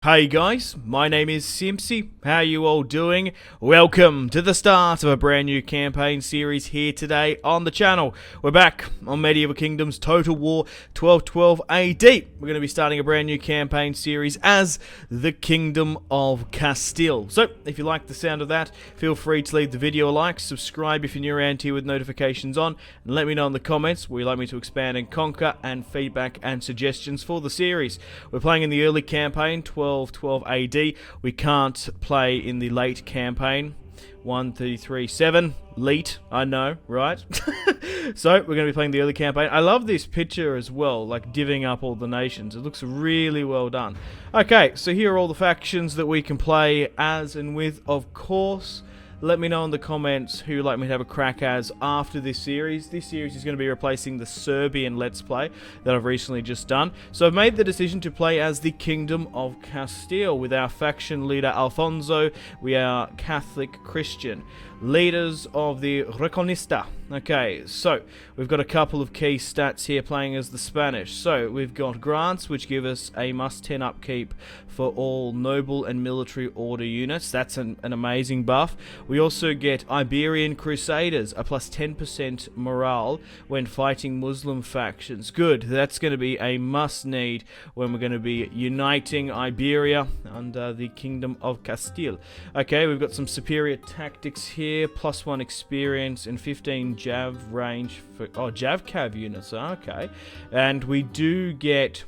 Hey guys, my name is Simpzy. How are you all doing? Welcome to the start of a brand new campaign series here today on the channel. We're back on Medieval Kingdoms Total War 1212 AD. We're going to be starting a brand new campaign series as the Kingdom of Castile. So, if you like the sound of that, feel free to leave the video a like, subscribe if you're new around here with notifications on, and let me know in the comments where you'd like me to expand and conquer, and feedback and suggestions for the series. We're playing in the early campaign, 1212 AD. We can't play in the late campaign. 133.7 late, I know, right? So we're going to be playing the early campaign. I love this picture as well, like divvying up all the nations. It looks really well done. Okay, so here are all the factions that we can play as and with, of course. Let me know in the comments who you'd like me to have a crack as after this series. This series is going to be replacing the Serbian Let's Play that I've recently just done. So I've made the decision to play as the Kingdom of Castile with our faction leader Alfonso. We are Catholic Christian. Leaders of the Reconquista. Okay, so we've got a couple of key stats here playing as the Spanish. So we've got grants, which give us a +10 upkeep for all noble and military order units. That's an amazing buff. We also get Iberian Crusaders, a +10% morale when fighting Muslim factions. Good, that's going to be a must-need when we're going to be uniting Iberia under the Kingdom of Castile. Okay, we've got some superior tactics here. +1 experience and 15 Jav range for Jav Cav units. Okay, and we do get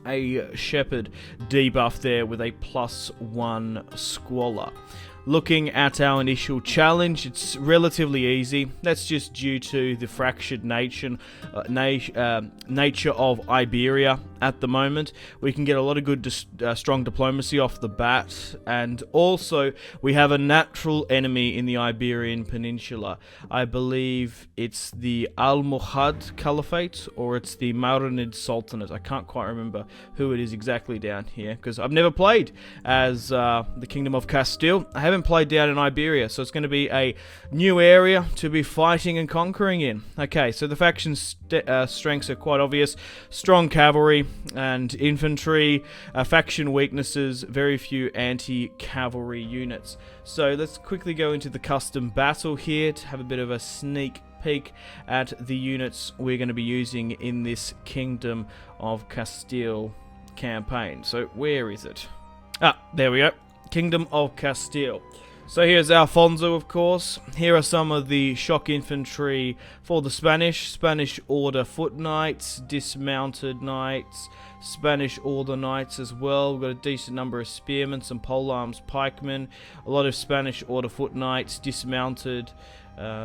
a Shepherd debuff there with a +1 Squalor. Looking at our initial challenge, it's relatively easy. That's just due to the fractured nature of Iberia at the moment. We can get a lot of good strong diplomacy off the bat, and also we have a natural enemy in the Iberian Peninsula. I believe it's the Almohad Caliphate, or it's the Marinid Sultanate. I can't quite remember who it is exactly down here, because I've never played as the Kingdom of Castile. I haven't played down in Iberia, so it's going to be a new area to be fighting and conquering in. Okay, so the faction strengths are quite obvious. Strong cavalry and infantry. Faction weaknesses, very few anti-cavalry units. So let's quickly go into the custom battle here to have a bit of a sneak peek at the units we're going to be using in this Kingdom of Castile campaign. So where is it? Ah, there we go. Kingdom of Castile. So here's Alfonso, of course. Here are some of the shock infantry for the Spanish Order foot knights, dismounted knights, Spanish Order knights as well. We've got a decent number of spearmen, some polearms pikemen, a lot of Spanish Order foot knights, dismounted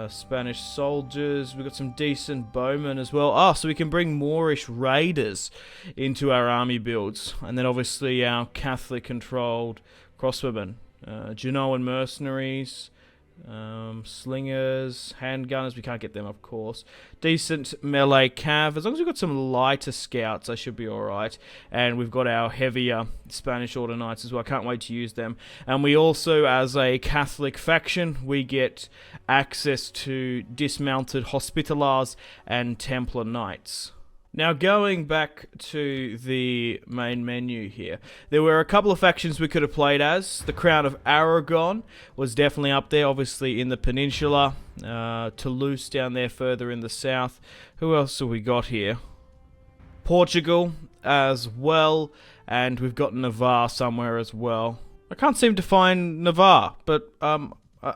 Spanish soldiers. We've got some decent bowmen as well. So we can bring Moorish raiders into our army builds. And then obviously our Catholic-controlled crossbowmen. Genoan mercenaries, slingers, handgunners. We can't get them, of course. Decent melee cav. As long as we've got some lighter scouts, I should be alright. And we've got our heavier Spanish Order knights as well. I can't wait to use them. And we also, as a Catholic faction, we get access to dismounted Hospitallers and Templar knights. Now, going back to the main menu here, there were a couple of factions we could have played as. The Crown of Aragon was definitely up there, obviously in the peninsula. Toulouse down there further in the south. Who else have we got here? Portugal as well, and we've got Navarre somewhere as well. I can't seem to find Navarre, but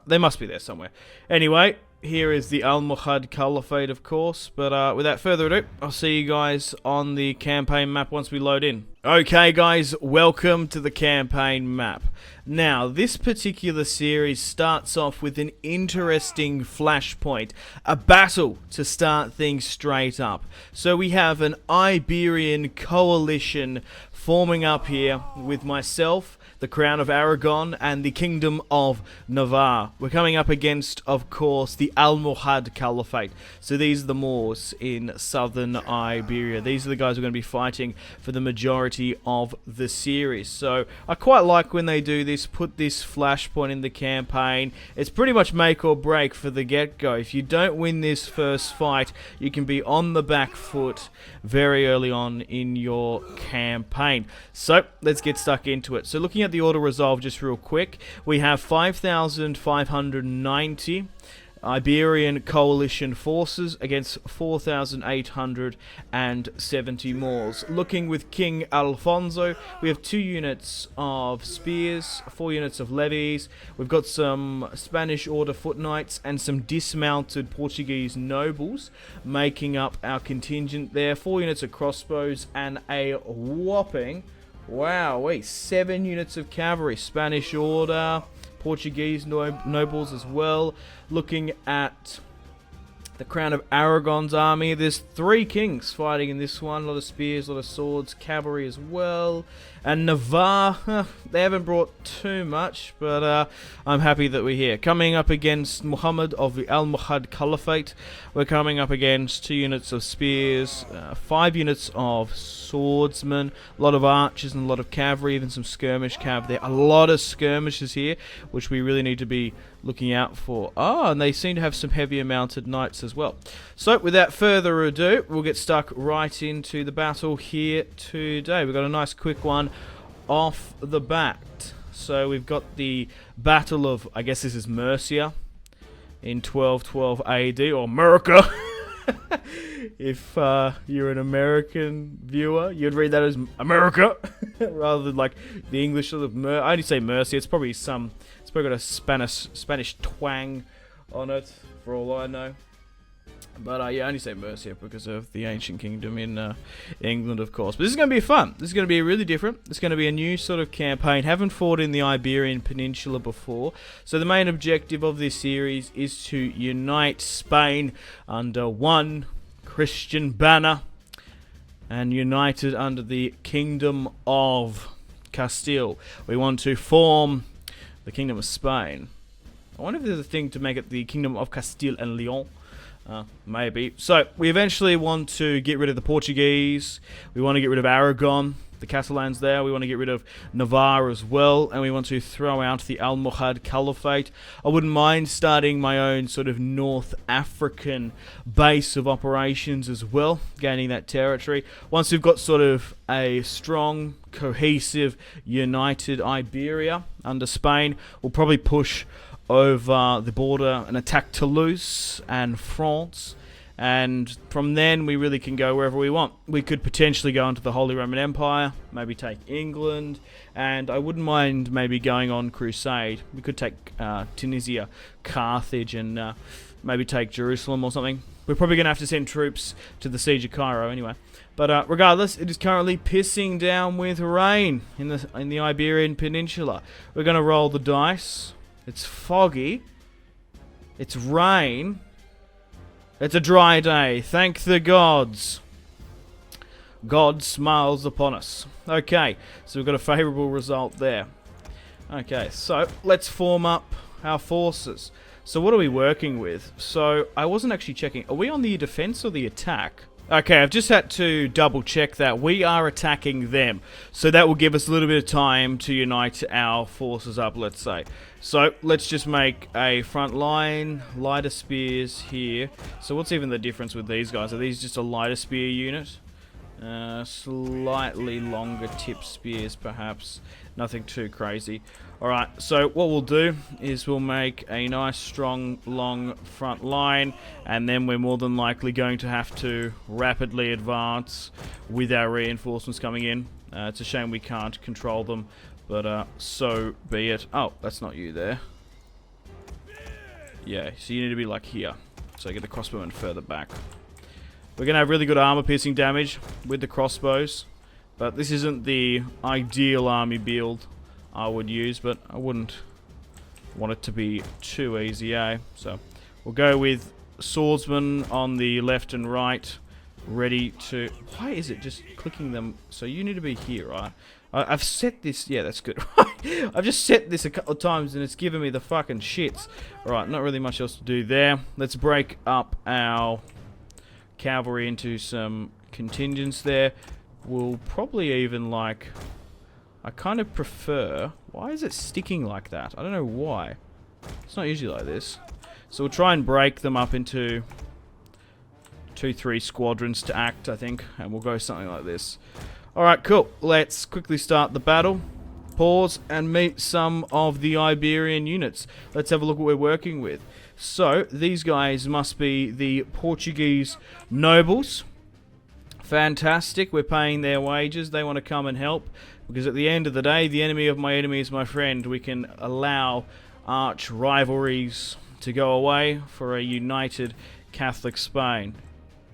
they must be there somewhere. Anyway, here is the Almohad Caliphate, of course, but without further ado, I'll see you guys on the campaign map once we load in. Okay guys, welcome to the campaign map. Now, this particular series starts off with an interesting flashpoint, a battle to start things straight up. So we have an Iberian coalition forming up here with myself, the Crown of Aragon, and the Kingdom of Navarre. We're coming up against, of course, the Almohad Caliphate. So these are the Moors in southern Iberia. These are the guys who are going to be fighting for the majority of the series. So I quite like when they do this, put this flashpoint in the campaign. It's pretty much make or break for the get-go. If you don't win this first fight, you can be on the back foot very early on in your campaign. Spain. So let's get stuck into it. So looking at the order resolve just real quick, we have 5,590 Iberian coalition forces against 4,870 Moors. Looking with King Alfonso, we have 2 units of spears, 4 units of levies. We've got some Spanish Order foot knights and some dismounted Portuguese nobles making up our contingent there. 4 units of crossbows and a whopping, wow, wait, 7 units of cavalry. Spanish Order, Portuguese nobles as well. Looking at the Crown of Aragon's army, there's 3 kings fighting in this one. A lot of spears, a lot of swords, cavalry as well. And Navarre, they haven't brought too much, but I'm happy that we're here. Coming up against Muhammad of the Almohad Caliphate, we're coming up against 2 units of spears, 5 units of swordsmen, a lot of archers and a lot of cavalry, even some skirmish cav there. A lot of skirmishes here, which we really need to be looking out for. Oh, and they seem to have some heavier mounted knights as well. So, without further ado, we'll get stuck right into the battle here today. We've got a nice quick one off the bat. So, we've got the Battle of, I guess this is Murcia, in 1212 AD, or America. If you're an American viewer, you'd read that as America, rather than like the English sort of I only say Mercia. It's probably got a Spanish twang on it, for all I know. But yeah, I only say Mercia because of the ancient kingdom in England, of course. But this is going to be fun. This is going to be really different. It's going to be a new sort of campaign. Haven't fought in the Iberian Peninsula before. So the main objective of this series is to unite Spain under one Christian banner and united under the Kingdom of Castile. We want to form the Kingdom of Spain. I wonder if there's a thing to make it the Kingdom of Castile and Leon. Maybe. So, we eventually want to get rid of the Portuguese. We want to get rid of Aragon, the Catalans there. We want to get rid of Navarre as well. And we want to throw out the Almohad Caliphate. I wouldn't mind starting my own sort of North African base of operations as well, gaining that territory. Once we've got sort of a strong, cohesive, united Iberia under Spain, we'll probably push over the border and attack Toulouse and France, and from then we really can go wherever we want. We could potentially go into the Holy Roman Empire, maybe take England, and I wouldn't mind maybe going on crusade. We could take Tunisia, Carthage, and maybe take Jerusalem or something. We're probably going to have to send troops to the siege of Cairo anyway. But regardless, it is currently pissing down with rain in the Iberian Peninsula. We're going to roll the dice. It's foggy. It's rain. It's a dry day. Thank the gods. God smiles upon us. Okay, so we've got a favourable result there. Okay, so let's form up our forces. So what are we working with? So I wasn't actually checking. Are we on the defense or the attack? Okay, I've just had to double check that. We are attacking them. So that will give us a little bit of time to unite our forces up, let's say. So let's just make a front line, lighter spears here. So what's even the difference with these guys? Are these just a lighter spear unit? Slightly longer tip spears perhaps. Nothing too crazy. Alright, so what we'll do is we'll make a nice strong long front line, and then we're more than likely going to have to rapidly advance with our reinforcements coming in. It's a shame we can't control them, but so be it. Oh, that's not you there. Yeah, so you need to be like here. So get the crossbowmen further back. We're going to have really good armor piercing damage with the crossbows, but this isn't the ideal army build I would use, but I wouldn't want it to be too easy, eh? So we'll go with swordsmen on the left and right, ready to... Why is it just clicking them? So you need to be here, right? I've set this... Yeah, that's good. I've just set this a couple of times and it's given me the fucking shits. Alright, not really much else to do there. Let's break up our cavalry into some contingents there. We'll probably even like... I kind of prefer... Why is it sticking like that? I don't know why. It's not usually like this. So we'll try and break them up into 2-3 squadrons to act, I think. And we'll go something like this. Alright, cool. Let's quickly start the battle. Pause and meet some of the Iberian units. Let's have a look what we're working with. So, these guys must be the Portuguese nobles. Fantastic. We're paying their wages. They want to come and help. Because at the end of the day, the enemy of my enemy is my friend. We can allow arch rivalries to go away for a united Catholic Spain.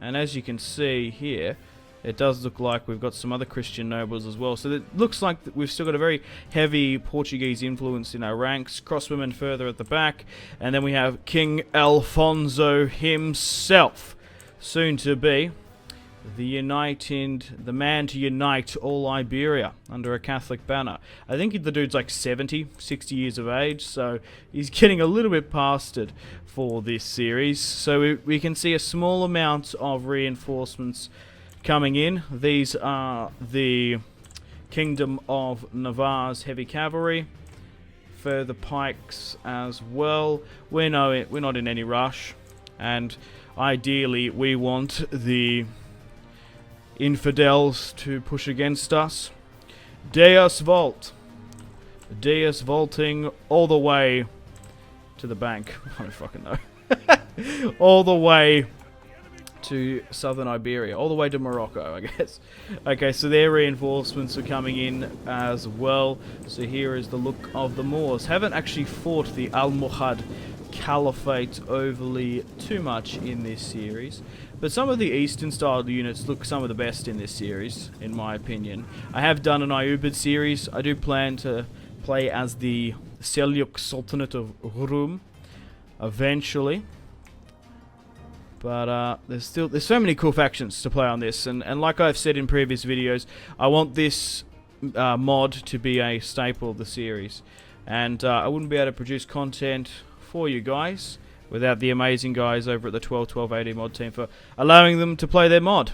And as you can see here, it does look like we've got some other Christian nobles as well. So it looks like we've still got a very heavy Portuguese influence in our ranks. Crosswomen further at the back. And then we have King Alfonso himself. Soon to be the man to unite all Iberia under a Catholic banner. I think the dude's like 70, 60 years of age. So he's getting a little bit past it for this series. So we can see a small amount of reinforcements coming in. These are the Kingdom of Navarre's heavy cavalry. Further pikes as well. We're not in any rush. And ideally we want the infidels to push against us. Deus Volt. Deus vaulting all the way to the bank. I don't fucking know. All the way to southern Iberia, all the way to Morocco, I guess. Okay, so their reinforcements are coming in as well. So here is the look of the Moors. Haven't actually fought the Almohad Caliphate overly too much in this series, but some of the Eastern style units look some of the best in this series, in my opinion. I have done an Ayyubid series. I do plan to play as the Seljuk Sultanate of Rum eventually. But there's so many cool factions to play on this, and like I've said in previous videos, I want this mod to be a staple of the series, and I wouldn't be able to produce content for you guys without the amazing guys over at the 1212 AD mod team for allowing them to play their mod.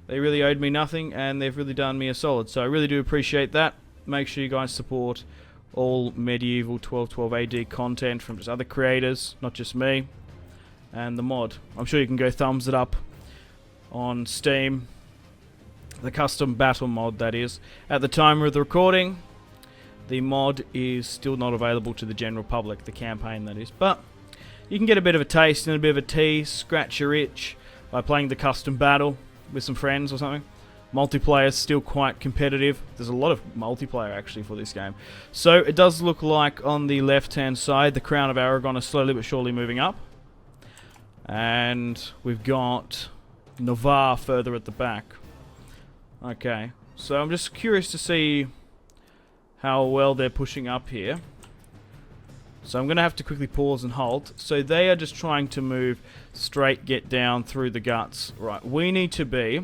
They really owed me nothing, and they've really done me a solid, so I really do appreciate that. Make sure you guys support all medieval 1212 AD content from just other creators, not just me. And the mod, I'm sure you can go thumbs it up on Steam. The custom battle mod, that is. At the time of the recording, the mod is still not available to the general public, the campaign that is. But you can get a bit of a taste and a bit of a tease, scratch your itch by playing the custom battle with some friends or something. Multiplayer is still quite competitive. There's a lot of multiplayer actually for this game. So it does look like on the left hand side, the Crown of Aragon is slowly but surely moving up. And we've got Navarre further at the back. Okay, so I'm just curious to see how well they're pushing up here. So I'm going to have to quickly pause and halt. So they are just trying to move straight, get down through the guts. Right, we need to be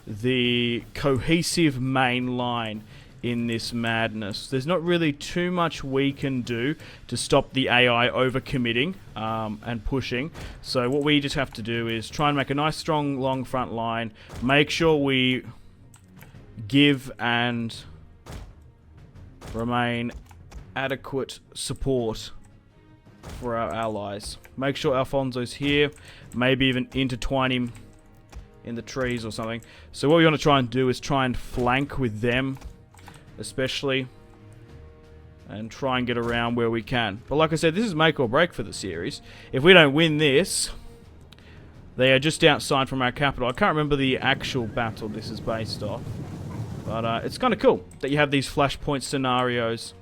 the cohesive main line in this madness. There's not really too much we can do to stop the AI overcommitting and pushing. So what we just have to do is try and make a nice strong long front line, make sure we give and remain adequate support for our allies. Make sure Alfonso's here, maybe even intertwine him in the trees or something. So what we want to try and do is try and flank with them especially, and try and get around where we can. But like I said, this is make or break for the series. If we don't win this, they are just outside from our capital. I can't remember the actual battle this is based off, but it's kind of cool that you have these flashpoint scenarios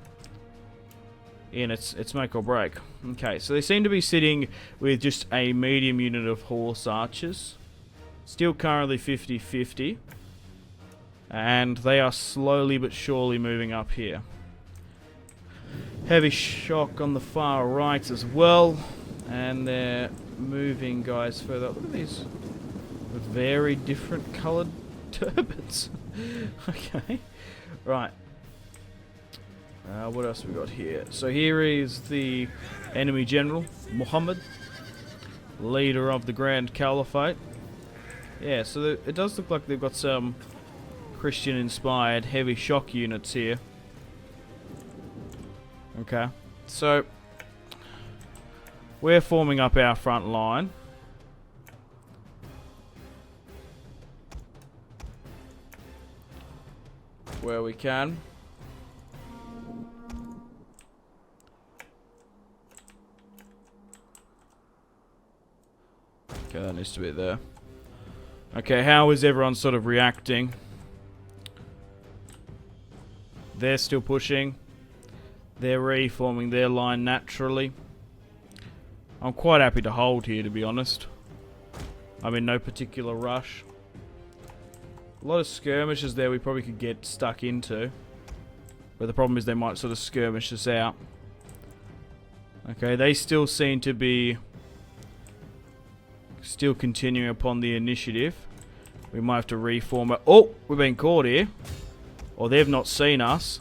in it's make or break. Okay, so they seem to be sitting with just a medium unit of horse archers, still currently 50-50. And they are slowly but surely moving up here. Heavy shock on the far right as well. And they're moving guys further up. Look at these very different coloured turbans. Okay. Right. What else we got here? So here is the enemy general, Muhammad, leader of the Grand Caliphate. Yeah, so it does look like they've got some Christian-inspired heavy shock units here. Okay, so we're forming up our front line. where we can. Okay, that needs to be there. Okay, how is everyone sort of reacting? They're still pushing. They're reforming their line naturally. I'm quite happy to hold here, to be honest. I'm in no particular rush. A lot of skirmishes there we probably could get stuck into. But the problem is they might sort of skirmish us out. Okay, they still seem to be still continuing upon the initiative. We might have to reform it. Oh, we've been caught here. Or they've not seen us.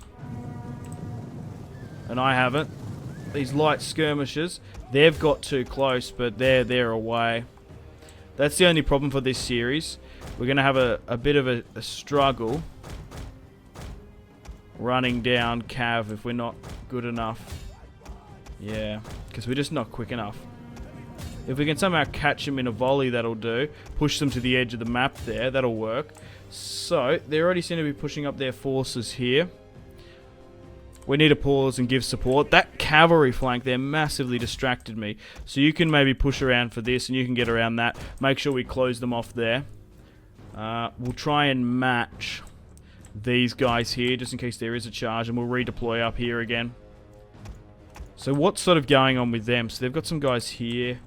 And I haven't. These light skirmishers, they've got too close, but they're away. That's the only problem for this series. We're going to have a bit of a struggle running down Cav if we're not good enough. Yeah, because we're just not quick enough. If we can somehow catch them in a volley, that'll do. Push them to the edge of the map there, that'll work. So, they already seem to be pushing up their forces here. We need to pause and give support. That cavalry flank there massively distracted me. So you can maybe push around for this and you can get around that. Make sure we close them off there. We'll try and match these guys here just in case there is a charge, and we'll redeploy up here again. So what's sort of going on with them? So they've got some guys here.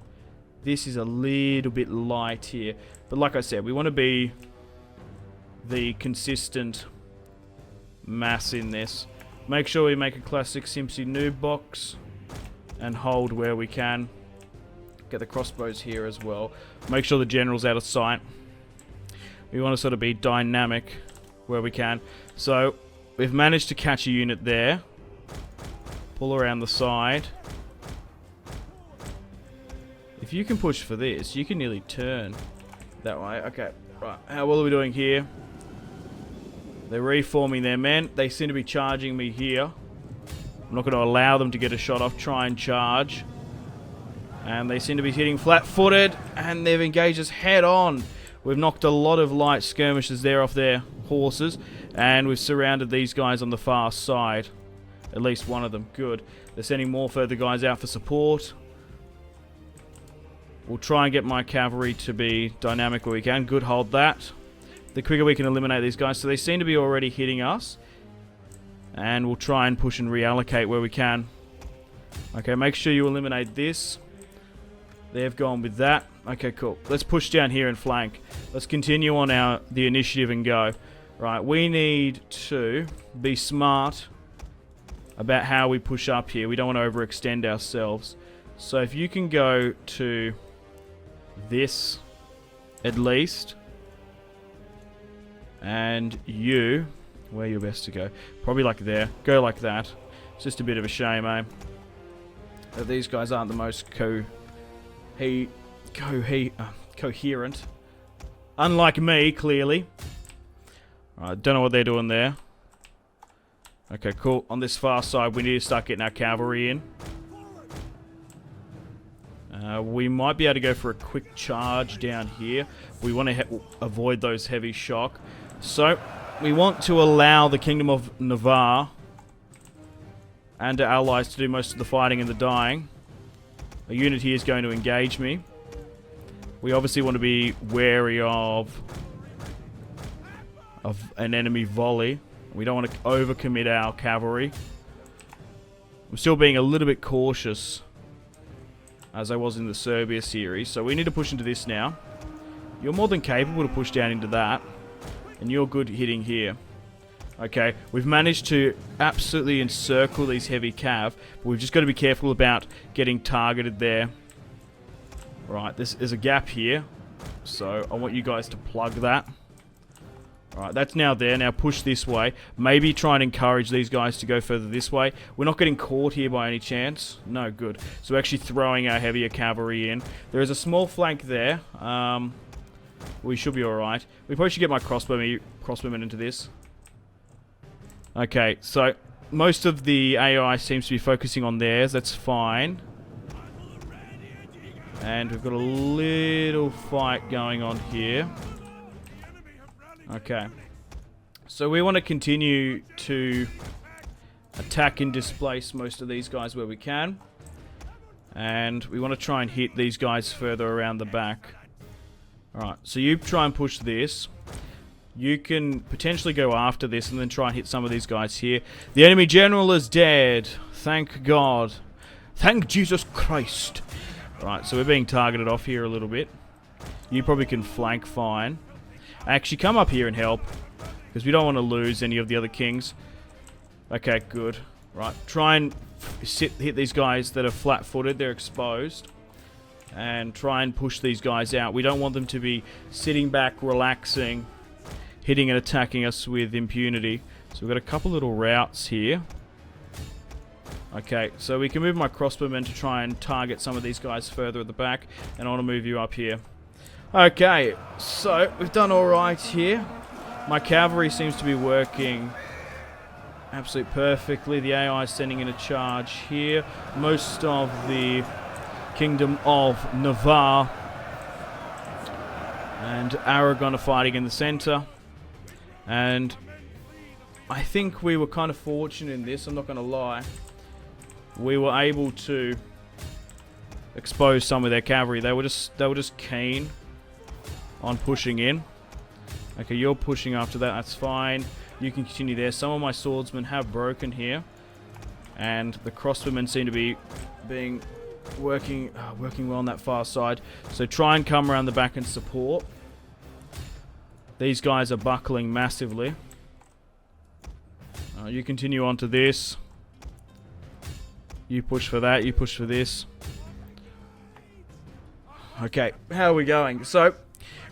This is a little bit light here. But like I said, we want to be the consistent mass in this. Make sure we make a classic Simpzy noob box and hold where we can. Get the crossbows here as well. Make sure the general's out of sight. We want to sort of be dynamic where we can. So we've managed to catch a unit there. Pull around the side. If you can push for this, you can nearly turn that way. Okay, right. How well are we doing here? They're reforming their men. They seem to be charging me here. I'm not going to allow them to get a shot off. Try and charge. And they seem to be hitting flat-footed. And they've engaged us head-on. We've knocked a lot of light skirmishers there off their horses. And we've surrounded these guys on the far side. At least one of them. Good. They're sending more further guys out for support. We'll try and get my cavalry to be dynamic where we can. Good, hold that. The quicker we can eliminate these guys. So they seem to be already hitting us. And we'll try and push and reallocate where we can. Okay, make sure you eliminate this. They've gone with that. Okay, cool. Let's push down here and flank. Let's continue on the initiative and go. Right, we need to be smart about how we push up here. We don't want to overextend ourselves. So if you can go to this at least. And you, where you're best to go? Probably like there. Go like that. It's just a bit of a shame, eh? That these guys aren't the most coherent. Unlike me, clearly. Alright, don't know what they're doing there. Okay, cool. On this far side, we need to start getting our cavalry in. We might be able to go for a quick charge down here. We want to avoid those heavy shock. So, we want to allow the Kingdom of Navarre and our allies to do most of the fighting and the dying. A unit here is going to engage me. We obviously want to be wary of an enemy volley. We don't want to overcommit our cavalry. I'm still being a little bit cautious, as I was in the Serbia series. So we need to push into this now. You're more than capable to push down into that. And you're good hitting here. Okay, we've managed to absolutely encircle these heavy cav. But we've just got to be careful about getting targeted there. Right, there's a gap here. So I want you guys to plug that. Alright, that's now there. Now push this way. Maybe try and encourage these guys to go further this way. We're not getting caught here by any chance. No, good. So we're actually throwing our heavier cavalry in. There is a small flank there. We should be alright. We probably should get my crossbowmen into this. Okay, so most of the AI seems to be focusing on theirs. That's fine. And we've got a little fight going on here. Okay. So we want to continue to attack and displace most of these guys where we can. And we want to try and hit these guys further around the back. Alright, so you try and push this. You can potentially go after this and then try and hit some of these guys here. The enemy general is dead. Thank God. Thank Jesus Christ. Alright, so we're being targeted off here a little bit. You probably can flank fine. Actually, come up here and help. Because we don't want to lose any of the other kings. Okay, good. Right, try and hit these guys that are flat-footed. They're exposed. And try and push these guys out. We don't want them to be sitting back, relaxing, hitting and attacking us with impunity. So we've got a couple little routes here. Okay, so we can move my crossbowmen to try and target some of these guys further at the back. And I want to move you up here. Okay, so we've done alright here. My cavalry seems to be working absolutely perfectly. The AI is sending in a charge here. Most of the Kingdom of Navarre and Aragon are fighting in the center. And I think we were kind of fortunate in this, I'm not going to lie. We were able to expose some of their cavalry. They were just keen on pushing in. Okay, you're pushing after that, that's fine. You can continue there. Some of my swordsmen have broken here. And the crossbowmen seem to be working well on that far side. So try and come around the back and support. These guys are buckling massively. You continue on to this. You push for that, you push for this. Okay, how are we going? So,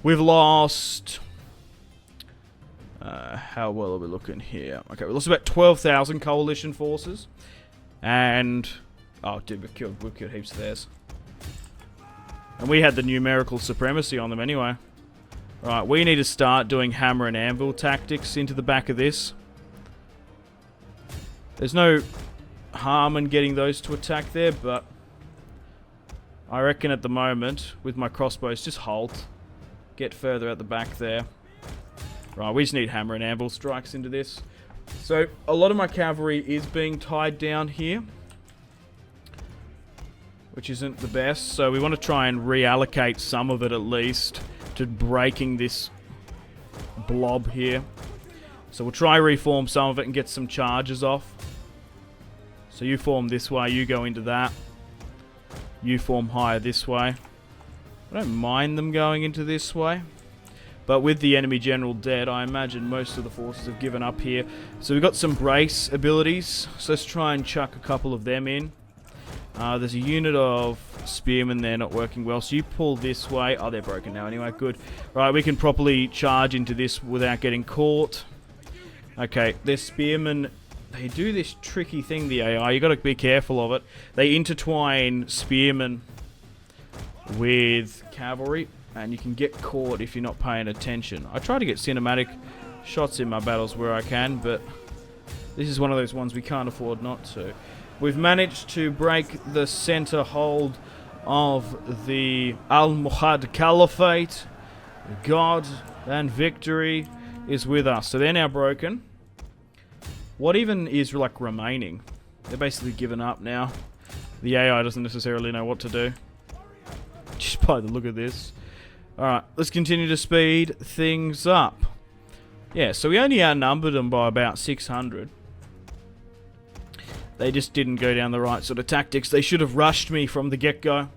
we've lost... how well are we looking here? Okay, we lost about 12,000 coalition forces. And... oh, dude, we've killed heaps of theirs. And we had the numerical supremacy on them anyway. Right, we need to start doing hammer and anvil tactics into the back of this. There's no harm in getting those to attack there, but I reckon at the moment, with my crossbows, just halt. Get further at the back there. Right, we just need hammer and anvil strikes into this. So, a lot of my cavalry is being tied down here, which isn't the best. So we want to try and reallocate some of it at least to breaking this blob here. So we'll try reform some of it and get some charges off. So you form this way, you go into that. You form higher this way. I don't mind them going into this way. But with the enemy general dead, I imagine most of the forces have given up here. So we've got some brace abilities. So let's try and chuck a couple of them in. There's a unit of spearmen there not working well. So you pull this way. Oh, they're broken now anyway. Good. Right, we can properly charge into this without getting caught. Okay, their spearmen... they do this tricky thing, the AI. You got to be careful of it. They intertwine spearmen with cavalry, and you can get caught if you're not paying attention. I try to get cinematic shots in my battles where I can, but this is one of those ones we can't afford not to. We've managed to break the center hold of the Almohad Caliphate. God and victory is with us. So they're now broken. What even is like remaining? They're basically given up now. The AI doesn't necessarily know what to do. Just by the look of this. Alright, let's continue to speed things up. Yeah, so we only outnumbered them by about 600. They just didn't go down the right sort of tactics. They should have rushed me from the get-go.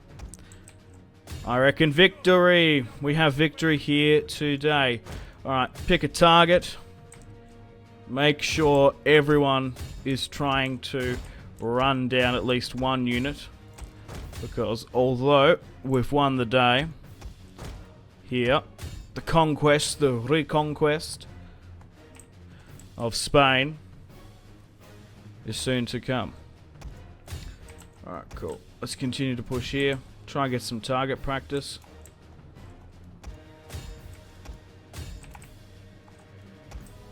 I reckon victory. We have victory here today. Alright, pick a target. Make sure everyone is trying to run down at least one unit. Because although we've won the day here, the conquest, the Reconquista of Spain is soon to come. Alright, cool. Let's continue to push here. Try and get some target practice.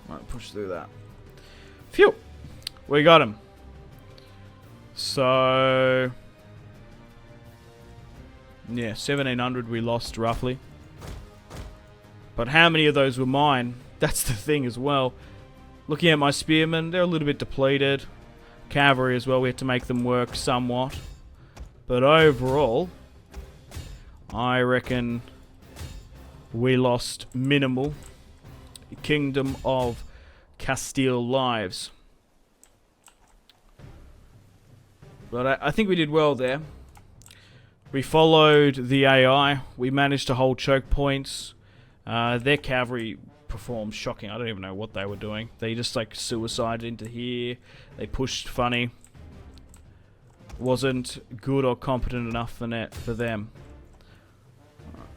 Right, push through that. Phew! We got him. So... yeah, 1,700 we lost roughly. But how many of those were mine? That's the thing as well. Looking at my spearmen, they're a little bit depleted. Cavalry as well, we had to make them work somewhat. But overall, I reckon we lost minimal Kingdom of Castile lives. But I think we did well there. We followed the AI. We managed to hold choke points. Their cavalry performed shocking. I don't even know what they were doing. They just like suicided into here. They pushed funny. Wasn't good or competent enough for them.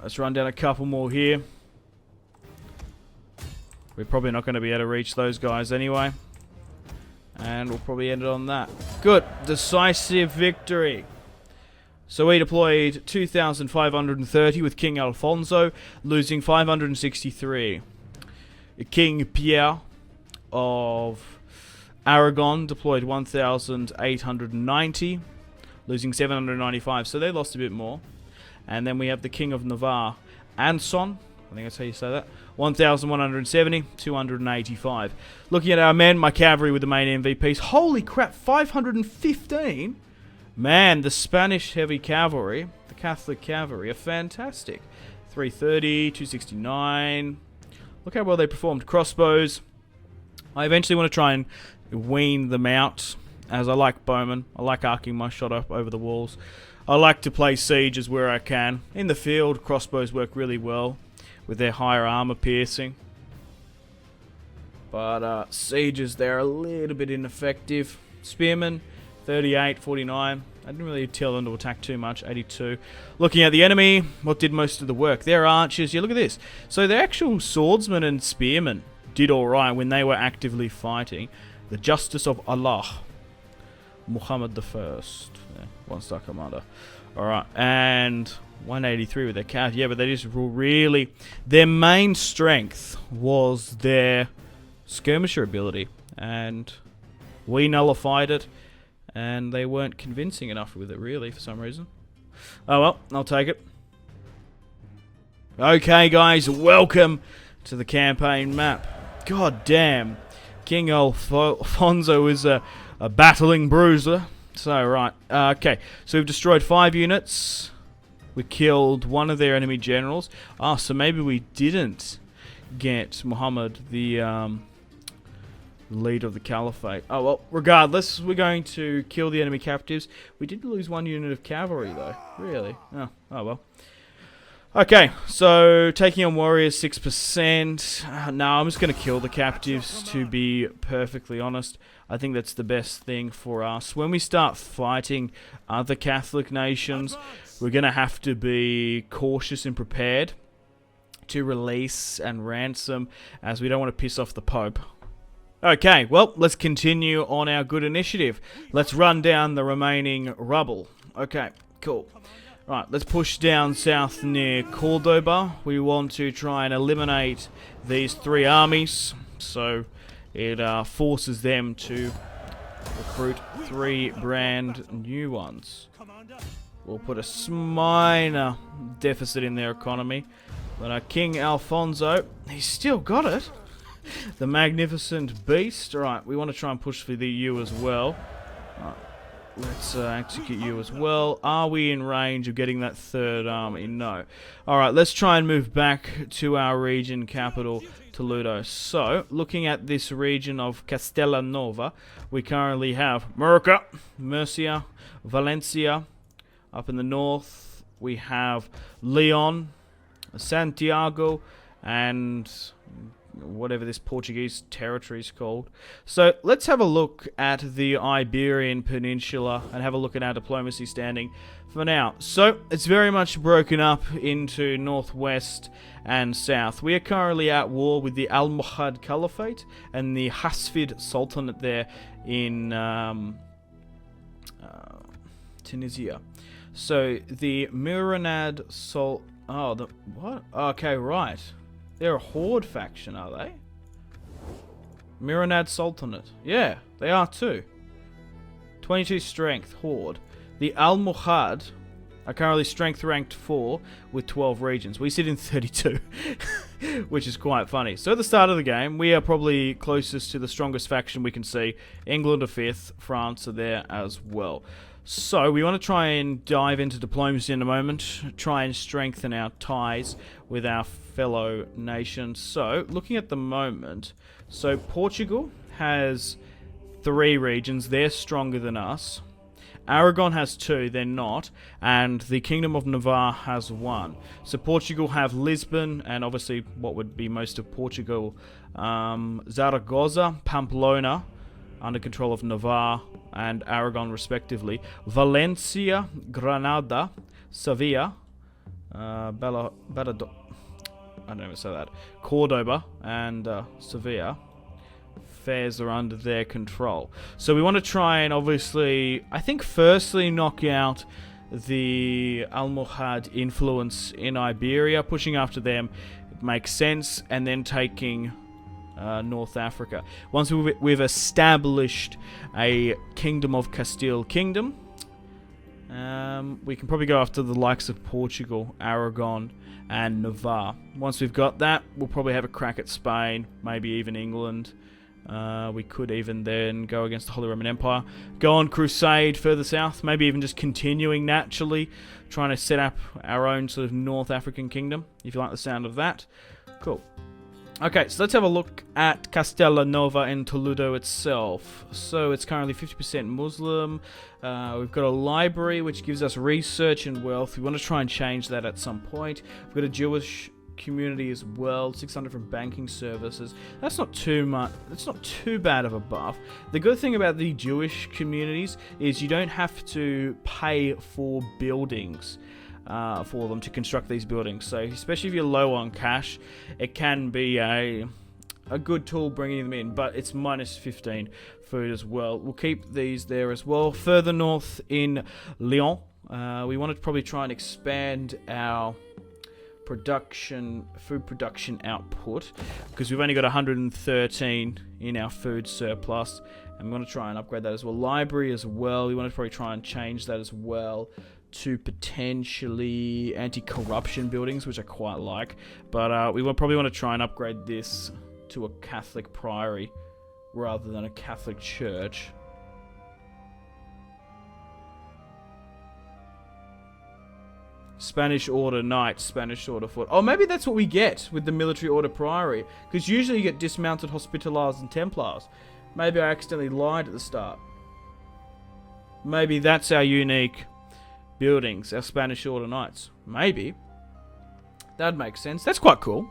Let's run down a couple more here. We're probably not going to be able to reach those guys anyway. And we'll probably end it on that. Good. Decisive victory. So we deployed 2,530 with King Alfonso, losing 563. King Pierre of Aragon deployed 1,890, losing 795. So they lost a bit more. And then we have the King of Navarre, Anson. I think that's how you say that. 1,170, 285. Looking at our men, my cavalry with the main MVPs. Holy crap, 515? Man, the Spanish heavy cavalry, the Catholic cavalry, are fantastic. 330, 269. Look how well they performed. Crossbows. I eventually want to try and wean them out, as I like bowmen. I like arcing my shot up over the walls. I like to play sieges where I can. In the field, crossbows work really well with their higher armor piercing. But sieges, they're a little bit ineffective. Spearmen, 38, 49. I didn't really tell them to attack too much, 82. Looking at the enemy, what did most of the work? Their archers, yeah, look at this. So the actual swordsmen and spearmen did alright when they were actively fighting. The Justice of Allah, Muhammad I, yeah, 1-star commander. Alright, and 183 with their cav. Yeah, but they just really... Their main strength was their skirmisher ability. And we nullified it. And they weren't convincing enough with it, really, for some reason. Oh well, I'll take it. Okay, guys, welcome to the campaign map. God damn. King Alfonso is a battling bruiser. So, right. Okay, so we've destroyed 5 units. We killed one of their enemy generals. Ah, so maybe we didn't get Muhammad, the leader of the Caliphate. Oh, well, regardless, we're going to kill the enemy captives. We did lose 1 unit of cavalry, though. Really? Oh well. Okay, so taking on warriors, 6%. No, I'm just going to kill the captives, to be perfectly honest. I think that's the best thing for us. When we start fighting other Catholic nations, we're going to have to be cautious and prepared to release and ransom, as we don't want to piss off the Pope. Okay, well, let's continue on our good initiative. Let's run down the remaining rubble. Okay, cool. Right, let's push down south near Cordoba. We want to try and eliminate these 3 armies, so it forces them to recruit 3 brand new ones. We'll put a minor deficit in their economy, but King Alfonso, he's still got it. The magnificent beast. Alright, we want to try and push for the U as well. Right, let's execute you as well. Are we in range of getting that 3rd army? No. Alright, let's try and move back to our region capital, Toledo. So, looking at this region of Castella Nova, we currently have Murcia, Valencia. Up in the north, we have Leon, Santiago, and whatever this Portuguese territory is called. So let's have a look at the Iberian Peninsula and have a look at our diplomacy standing for now. So it's very much broken up into northwest and south. We are currently at war with the Almohad Caliphate and the Hasfid Sultanate there in Tunisia. So the Muranad what? Okay, right. They're a Horde faction, are they? Muranad Sultanate. Yeah, they are too. 22 strength, Horde. The Almohad are currently strength ranked 4 with 12 regions. We sit in 32, which is quite funny. So at the start of the game, we are probably closest to the strongest faction we can see. England are 5th, France are there as well. So we want to try and dive into diplomacy in a moment, try and strengthen our ties with our fellow nations. So looking at the moment, so Portugal has 3 regions, they're stronger than us. Aragon has 2, they're not, and the Kingdom of Navarre has 1. So Portugal have Lisbon, and obviously what would be most of Portugal, Zaragoza, Pamplona, under control of Navarre and Aragon respectively, Valencia, Granada, Sevilla, I don't even say that, Cordoba, and Sevilla. Affairs are under their control. So we want to try and obviously, I think firstly knock out the Almohad influence in Iberia, pushing after them makes sense, and then taking North Africa. Once we've established a Kingdom of Castile kingdom, we can probably go after the likes of Portugal, Aragon, and Navarre. Once we've got that, we'll probably have a crack at Spain, maybe even England. We could even then go against the Holy Roman Empire, go on crusade further south, maybe even just continuing naturally, trying to set up our own sort of North African kingdom, if you like the sound of that. Cool. Okay, so let's have a look at Castellanova in Toledo itself. So it's currently 50% Muslim. We've got a library which gives us research and wealth. We want to try and change that at some point. We've got a Jewish community as well, 600 from banking services. That's not too much. It's not too bad of a buff. The good thing about the Jewish communities is you don't have to pay for buildings for them to construct these buildings. So especially if you're low on cash, it can be a good tool bringing them in, but it's minus 15 food as well. We'll keep these there as well. Further north in Lyon, we want to probably try and expand our food production output, because we've only got 113 in our food surplus, and we want to try and upgrade that as well. Library as well, we want to probably try and change that as well to potentially anti-corruption buildings, which I quite like, but we will probably want to try and upgrade this to a Catholic priory rather than a Catholic church. Spanish Order Knights, Spanish Order Foot. Oh, maybe that's what we get with the Military Order Priory, because usually you get dismounted Hospitallers and Templars. Maybe I accidentally lied at the start. Maybe that's our unique buildings, our Spanish Order Knights. Maybe. That'd make sense. That's quite cool.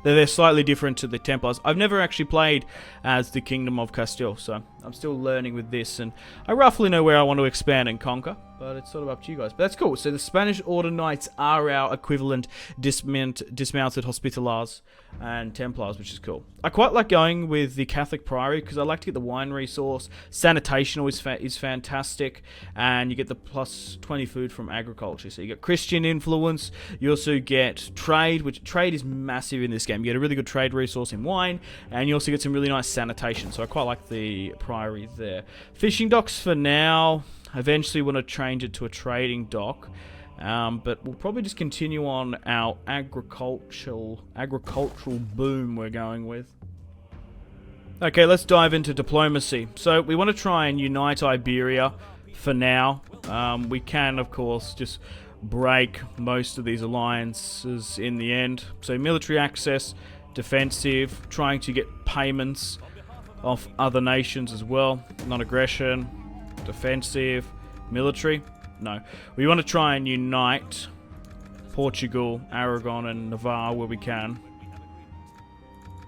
They're slightly different to the Templars. I've never actually played as the Kingdom of Castile, so I'm still learning with this, and I roughly know where I want to expand and conquer, but it's sort of up to you guys. But that's cool. So the Spanish Order Knights are our equivalent dismounted Hospitallers and Templars, which is cool. I quite like going with the Catholic Priory because I like to get the wine resource. Sanitation always is fantastic, and you get the plus 20 food from agriculture. So you get Christian influence. You also get trade, which trade is massive in this game. You get a really good trade resource in wine, and you also get some really nice sanitation. So I quite like the Priory there. Fishing docks for now. Eventually want to change it to a trading dock, but we'll probably just continue on our agricultural boom we're going with. Okay, let's dive into diplomacy. So we want to try and unite Iberia for now. We can, of course, just break most of these alliances in the end. So military access, defensive, trying to get payments off other nations as well. Non-aggression, defensive, military. No. We want to try and unite Portugal, Aragon, and Navarre where we can.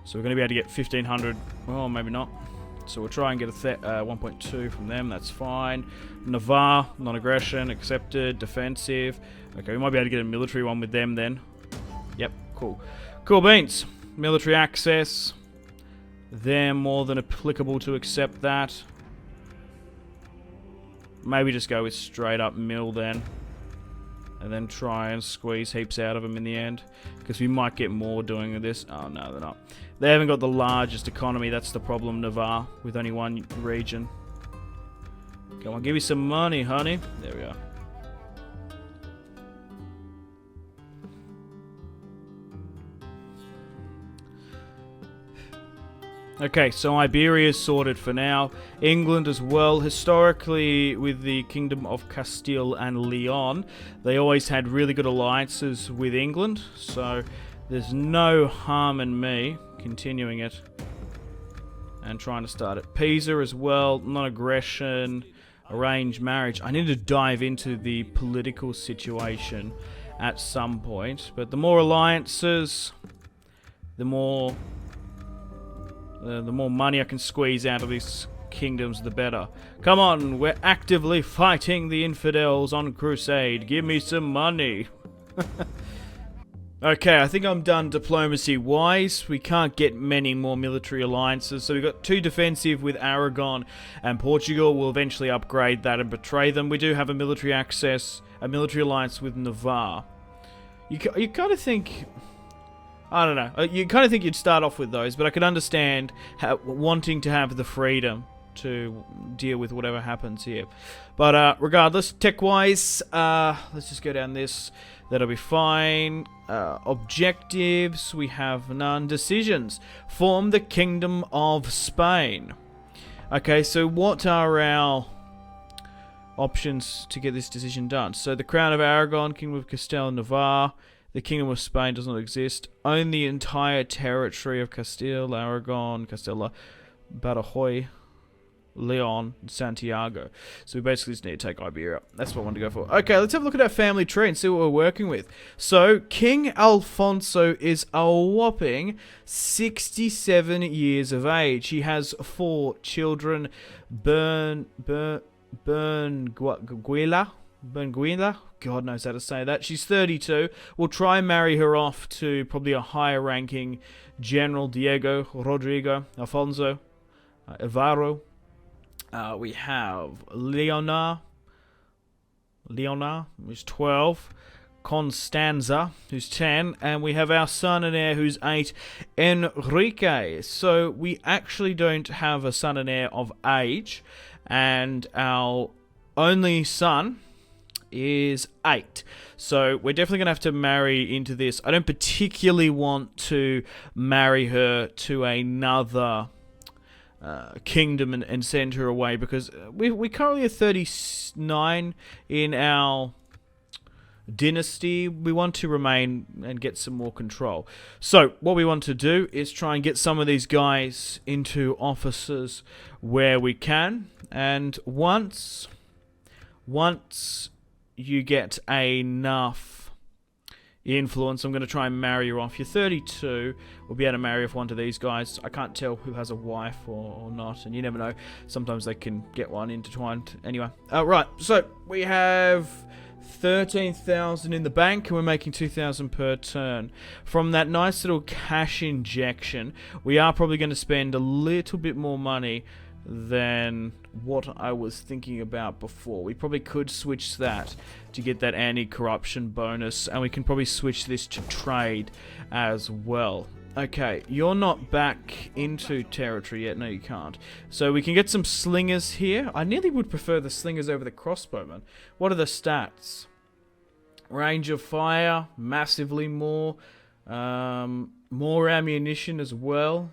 So we're going to be able to get 1,500. Well, maybe not. So we'll try and get a 1.2 from them. That's fine. Navarre, non-aggression, accepted, defensive. Okay, we might be able to get a military one with them then. Yep, cool. Cool beans. Military access. They're more than applicable to accept that. Maybe just go with straight up mill then. And then try and squeeze heaps out of them in the end. Because we might get more doing this. Oh, no, they're not. They haven't got the largest economy. That's the problem, Navarre. With only one region. Come on, give me some money, honey. There we go. Okay, so Iberia's sorted for now. England as well. Historically, with the Kingdom of Castile and Leon, they always had really good alliances with England. So there's no harm in me continuing it and trying to start it. Pisa as well. Non-aggression, arranged marriage. I need to dive into the political situation at some point. But the more alliances, the more money I can squeeze out of these kingdoms, the better. Come on, we're actively fighting the infidels on crusade. Give me some money. Okay, I think I'm done diplomacy-wise. We can't get many more military alliances, so we've got 2 defensive with Aragon and Portugal. We'll eventually upgrade that and betray them. We do have a military alliance with Navarre. You kind of think... I don't know. You kind of think you'd start off with those, but I can understand wanting to have the freedom to deal with whatever happens here. But regardless, tech-wise, let's just go down this. That'll be fine. Objectives, we have none. Decisions. Form the Kingdom of Spain. Okay, so what are our options to get this decision done? So the Crown of Aragon, Kingdom of Castile and Navarre. The Kingdom of Spain does not exist. Own the entire territory of Castile, Aragon, Castilla, Badajoz, Leon, and Santiago. So we basically just need to take Iberia. That's what I wanted to go for. Okay, let's have a look at our family tree and see what we're working with. So, King Alfonso is a whopping 67 years of age. He has 4 children. Bernguela, God knows how to say that. She's 32. We'll try and marry her off to probably a higher ranking General Diego, Rodrigo, Alfonso, Evaro. We have Leonor, who's 12. Constanza, who's 10. And we have our son and heir, who's 8, Enrique. So we actually don't have a son and heir of age. And our only son is 8. So we're definitely going to have to marry into this. I don't particularly want to marry her to another kingdom and send her away, because we currently are 39 in our dynasty. We want to remain and get some more control. So what we want to do is try and get some of these guys into offices where we can, and once you get enough influence, I'm going to try and marry you off. You're 32. We'll be able to marry off one of these guys. I can't tell who has a wife or not, and you never know. Sometimes they can get one intertwined. Anyway, right. So we have 13,000 in the bank, and we're making 2,000 per turn. From that nice little cash injection, we are probably going to spend a little bit more money than what I was thinking about before. We probably could switch that to get that anti-corruption bonus, and we can probably switch this to trade as well. Okay, you're not back into territory yet. No, you can't. So we can get some slingers here. I nearly would prefer the slingers over the crossbowmen. What are the stats? Range of fire, massively more. More ammunition as well.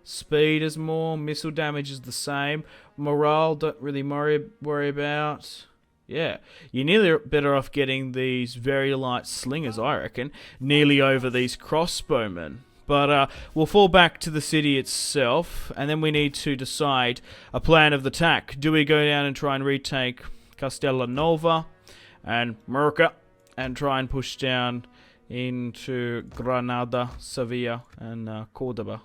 Speed is more. Missile damage is the same. Morale, don't really worry about. Yeah, you're nearly better off getting these very light slingers, I reckon. Nearly over these crossbowmen. But we'll fall back to the city itself, and then we need to decide a plan of attack. Do we go down and try and retake Castella Nova and Murcia, and try and push down into Granada, Sevilla, and Cordoba?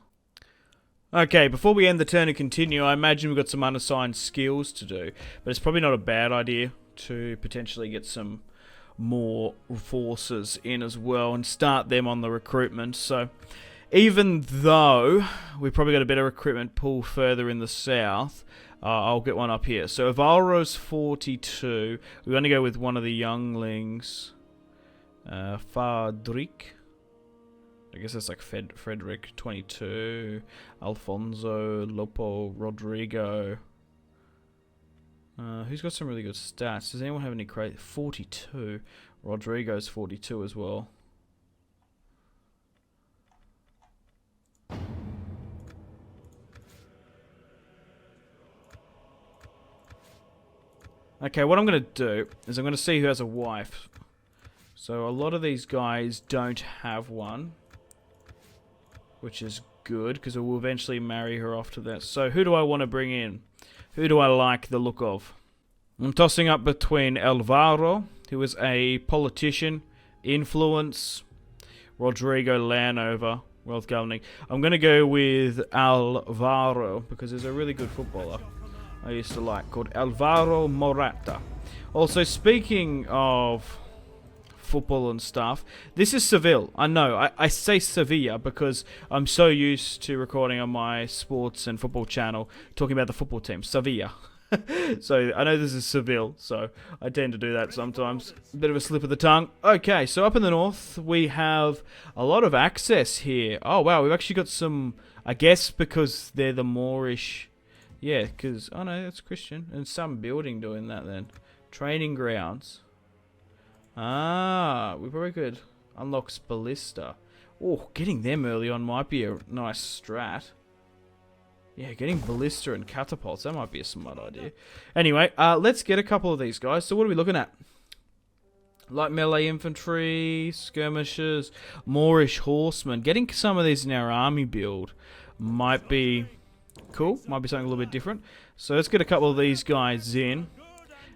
Okay, before we end the turn and continue, I imagine we've got some unassigned skills to do, but it's probably not a bad idea to potentially get some more forces in as well and start them on the recruitment. So even though we've probably got a better recruitment pool further in the south, I'll get one up here. So if Alro's 42, we're going to go with one of the younglings, Fadrik. I guess that's like Frederick, 22, Alfonso, Lopo, Rodrigo. Who's got some really good stats? Does anyone have any crazy? 42. Rodrigo's 42 as well. Okay, what I'm going to do is I'm going to see who has a wife. So a lot of these guys don't have one, which is good, because we'll eventually marry her off to that. So who do I want to bring in? Who do I like the look of? I'm tossing up between Alvaro, who is a politician, influence, Rodrigo Llanover, wealth governing. I'm going to go with Alvaro, because he's a really good footballer I used to like, called Alvaro Morata. Also, speaking of football and stuff, this is Seville. I know, I say Sevilla because I'm so used to recording on my sports and football channel talking about the football team, Sevilla. So I know this is Seville, so I tend to do that sometimes. A bit of a slip of the tongue. Okay, so up in the north, we have a lot of access here. Oh wow, we've actually got some, I guess because they're the Moorish. Yeah, because, oh no, that's Christian. And some building doing that then. Training grounds. Ah, we probably could unlock Ballista. Oh, getting them early on might be a nice strat. Yeah, getting Ballista and catapults, that might be a smart idea. Anyway, let's get a couple of these guys. So what are we looking at? Light melee infantry, skirmishers, Moorish horsemen. Getting some of these in our army build might be cool. Might be something a little bit different. So let's get a couple of these guys in,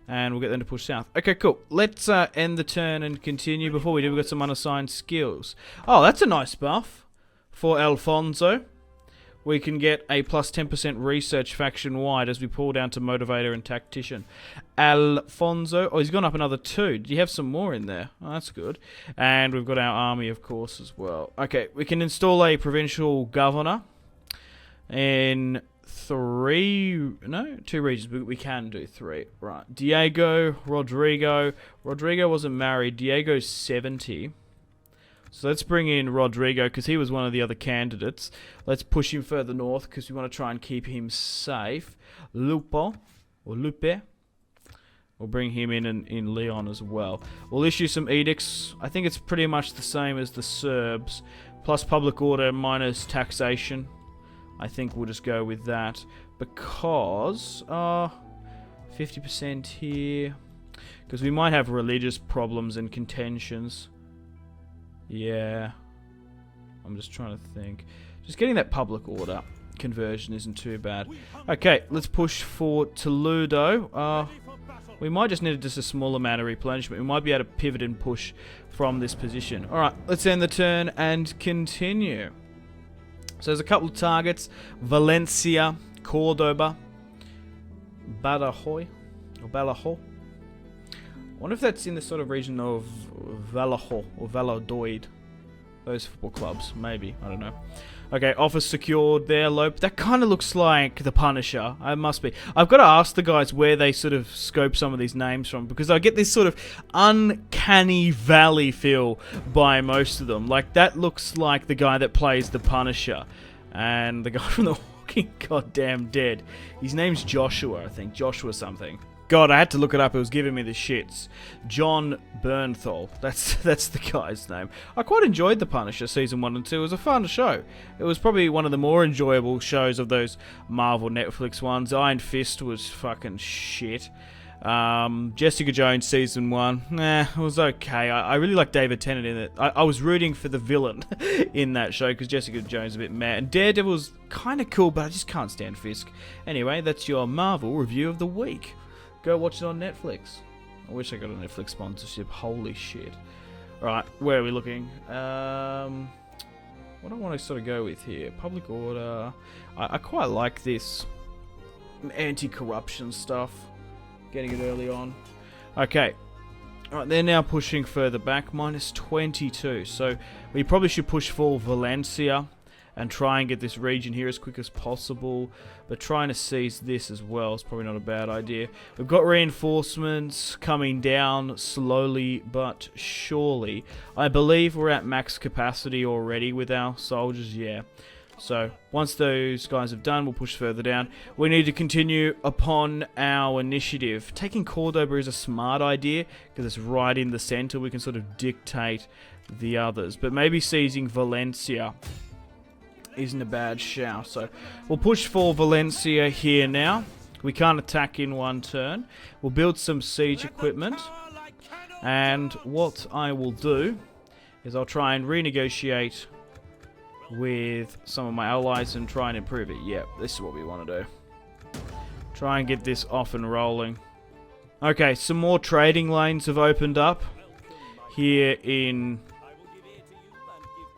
and we'll get them to push south. Okay, cool. Let's end the turn and continue. Before we do, we've got some unassigned skills. Oh, that's a nice buff for Alfonso. We can get a plus 10% research faction-wide as we pull down to Motivator and Tactician. Alfonso, oh, he's gone up another 2. Do you have some more in there? Oh, that's good. And we've got our army, of course, as well. Okay, we can install a Provincial Governor in 2 regions, but we can do 3. Right, Diego, Rodrigo. Rodrigo wasn't married. Diego's 70. So let's bring in Rodrigo, because he was one of the other candidates. Let's push him further north, because we want to try and keep him safe. Lupo, or Lupe. We'll bring him in Leon as well. We'll issue some edicts. I think it's pretty much the same as the Serbs. Plus public order minus taxation. I think we'll just go with that. Because, 50% here. Because we might have religious problems and contentions. Yeah. I'm just trying to think. Just getting that public order conversion isn't too bad. Okay, let's push for Toledo. We might just need just a small amount of replenishment. We might be able to pivot and push from this position. Alright, let's end the turn and continue. So there's a couple of targets. Valencia, Cordoba, Badajoz, or Balajo. I wonder if that's in the sort of region of Vallejo or Valladolid. Those football clubs, maybe. I don't know. Okay, office secured there, Lope. That kind of looks like the Punisher. It must be. I've got to ask the guys where they sort of scope some of these names from, because I get this sort of uncanny valley feel by most of them. Like, that looks like the guy that plays the Punisher. And the guy from The Walking Goddamn Dead. His name's Joshua, I think. Joshua something. God, I had to look it up. It was giving me the shits. John Bernthal. That's the guy's name. I quite enjoyed The Punisher Season 1 and 2. It was a fun show. It was probably one of the more enjoyable shows of those Marvel Netflix ones. Iron Fist was fucking shit. Jessica Jones Season 1. It was okay. I really like David Tennant in it. I was rooting for the villain in that show because Jessica Jones is a bit mad. And Daredevil was kind of cool, but I just can't stand Fisk. Anyway, that's your Marvel review of the week. Go watch it on Netflix. I wish I got a Netflix sponsorship. Holy shit. Alright, where are we looking? What do I want to sort of go with here? Public order. I quite like this anti-corruption stuff. Getting it early on. Okay. Alright, they're now pushing further back. Minus 22. So we probably should push for Valencia and try and get this region here as quick as possible. But trying to seize this as well is probably not a bad idea. We've got reinforcements coming down slowly but surely. I believe we're at max capacity already with our soldiers, yeah. So once those guys have done, we'll push further down. We need to continue upon our initiative. Taking Cordoba is a smart idea because it's right in the center. We can sort of dictate the others. But maybe seizing Valencia isn't a bad shout. So we'll push for Valencia here now. We can't attack in one turn. We'll build some siege equipment. And what I will do is I'll try and renegotiate with some of my allies and try and improve it. Yep, this is what we want to do. Try and get this off and rolling. Okay, some more trading lanes have opened up here in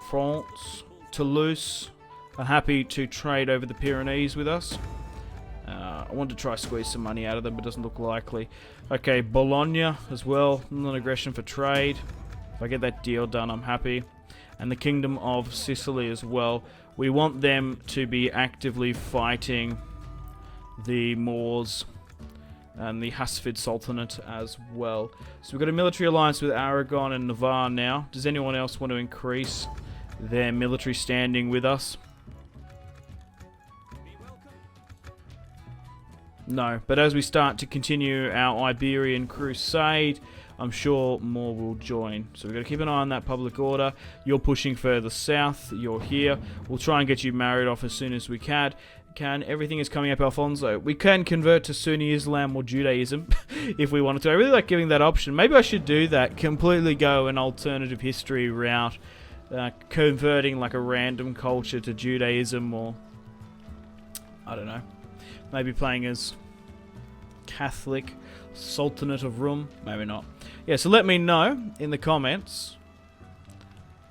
France. Toulouse are happy to trade over the Pyrenees with us. I want to try squeeze some money out of them, but it doesn't look likely. Okay, Bologna as well, non-aggression for trade. If I get that deal done, I'm happy. And the Kingdom of Sicily as well. We want them to be actively fighting the Moors and the Hafsid Sultanate as well. So we've got a military alliance with Aragon and Navarre now. Does anyone else want to increase their military standing with us? No, but as we start to continue our Iberian crusade, I'm sure more will join. So we've got to keep an eye on that public order. You're pushing further south. You're here. We'll try and get you married off as soon as we can. Everything is coming up, Alfonso. We can convert to Sunni Islam or Judaism if we wanted to. I really like giving that option. Maybe I should do that. Completely go an alternative history route. Converting like a random culture to Judaism, or I don't know. Maybe playing as Catholic Sultanate of Rum. Maybe not. Yeah, so let me know in the comments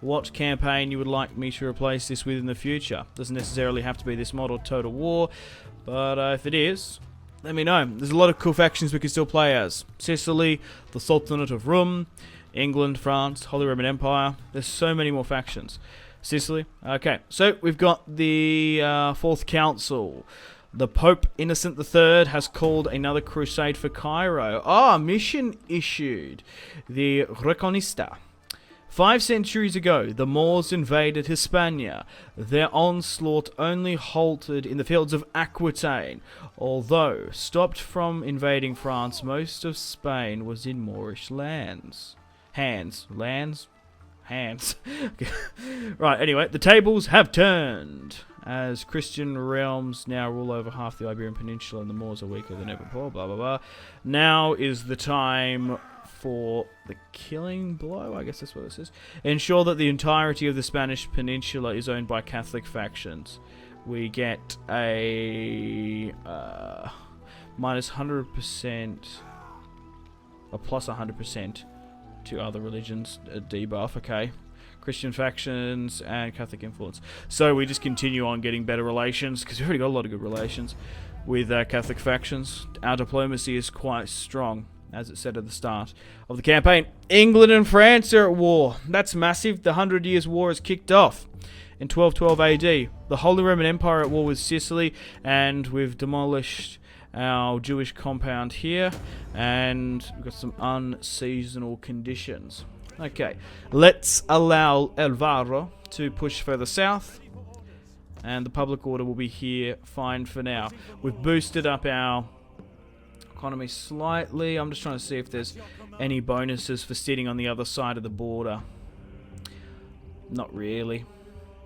what campaign you would like me to replace this with in the future. Doesn't necessarily have to be this mod or Total War, but if it is, let me know. There's a lot of cool factions we can still play as. Sicily, the Sultanate of Rum, England, France, Holy Roman Empire. There's so many more factions. Sicily. Okay, so we've got the Fourth Council. The Pope Innocent III has called another crusade for Cairo. Mission issued. The Reconquista. 5 centuries ago, the Moors invaded Hispania. Their onslaught only halted in the fields of Aquitaine. Although stopped from invading France, most of Spain was in Moorish lands. Hands. Right, anyway, the tables have turned, as Christian realms now rule over half the Iberian Peninsula and the Moors are weaker than ever before, blah, blah, blah. Now is the time for the killing blow, I guess that's what this is. Ensure that the entirety of the Spanish Peninsula is owned by Catholic factions. We get a minus 100%, a plus 100% to other religions, a debuff, okay. Christian factions and Catholic influence. So we just continue on getting better relations, because we've already got a lot of good relations with Catholic factions. Our diplomacy is quite strong, as it said at the start of the campaign. England and France are at war. That's massive. The 100 Years' War has kicked off in 1212 AD. The Holy Roman Empire at war with Sicily, and we've demolished our Jewish compound here, and we've got some unseasonal conditions. Okay, let's allow Elvaro to push further south, and the public order will be here fine for now. We've boosted up our economy slightly. I'm just trying to see if there's any bonuses for sitting on the other side of the border. Not really.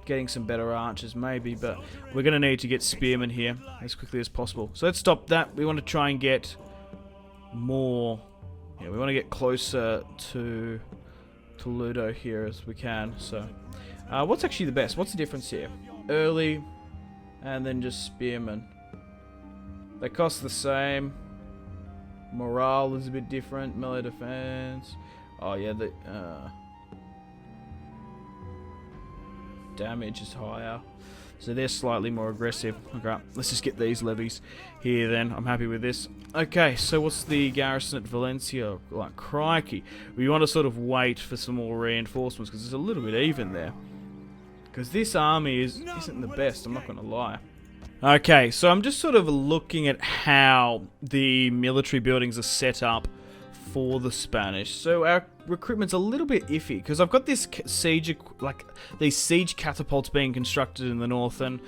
Getting some better archers maybe, but we're going to need to get spearmen here as quickly as possible. So let's stop that. We want to try and get more. Yeah, we want to get closer to Toledo here as we can. So what's actually the best? What's the difference here? Early and then just spearmen. They cost the same. Morale is a bit different. Melee defense. Oh yeah, the damage is higher, so they're slightly more aggressive. Okay, let's just get these levies here then. I'm happy with this. Okay, so what's the garrison at Valencia like? Crikey, we want to sort of wait for some more reinforcements, because it's a little bit even there, because this army isn't the best, I'm not going to lie. Okay, so I'm just sort of looking at how the military buildings are set up for the Spanish. So our recruitment's a little bit iffy, because I've got this siege, like these siege catapults being constructed in the north, and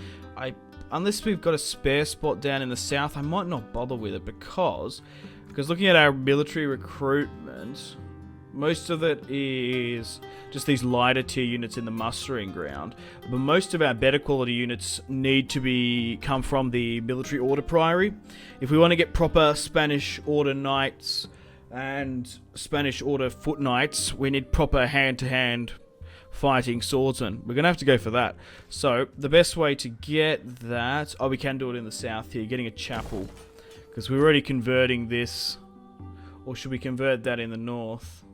unless we've got a spare spot down in the south, I might not bother with it, because looking at our military recruitment, Most of it is just these lighter tier units in the mustering ground, but most of our better quality units need to come from the military order priory. If we want to get proper Spanish order knights and Spanish order foot knights, we need proper hand-to-hand fighting swordsmen. We're going to have to go for that. So, the best way to get that... Oh, we can do it in the south here, getting a chapel. Because we're already converting this. Or should we convert that in the north?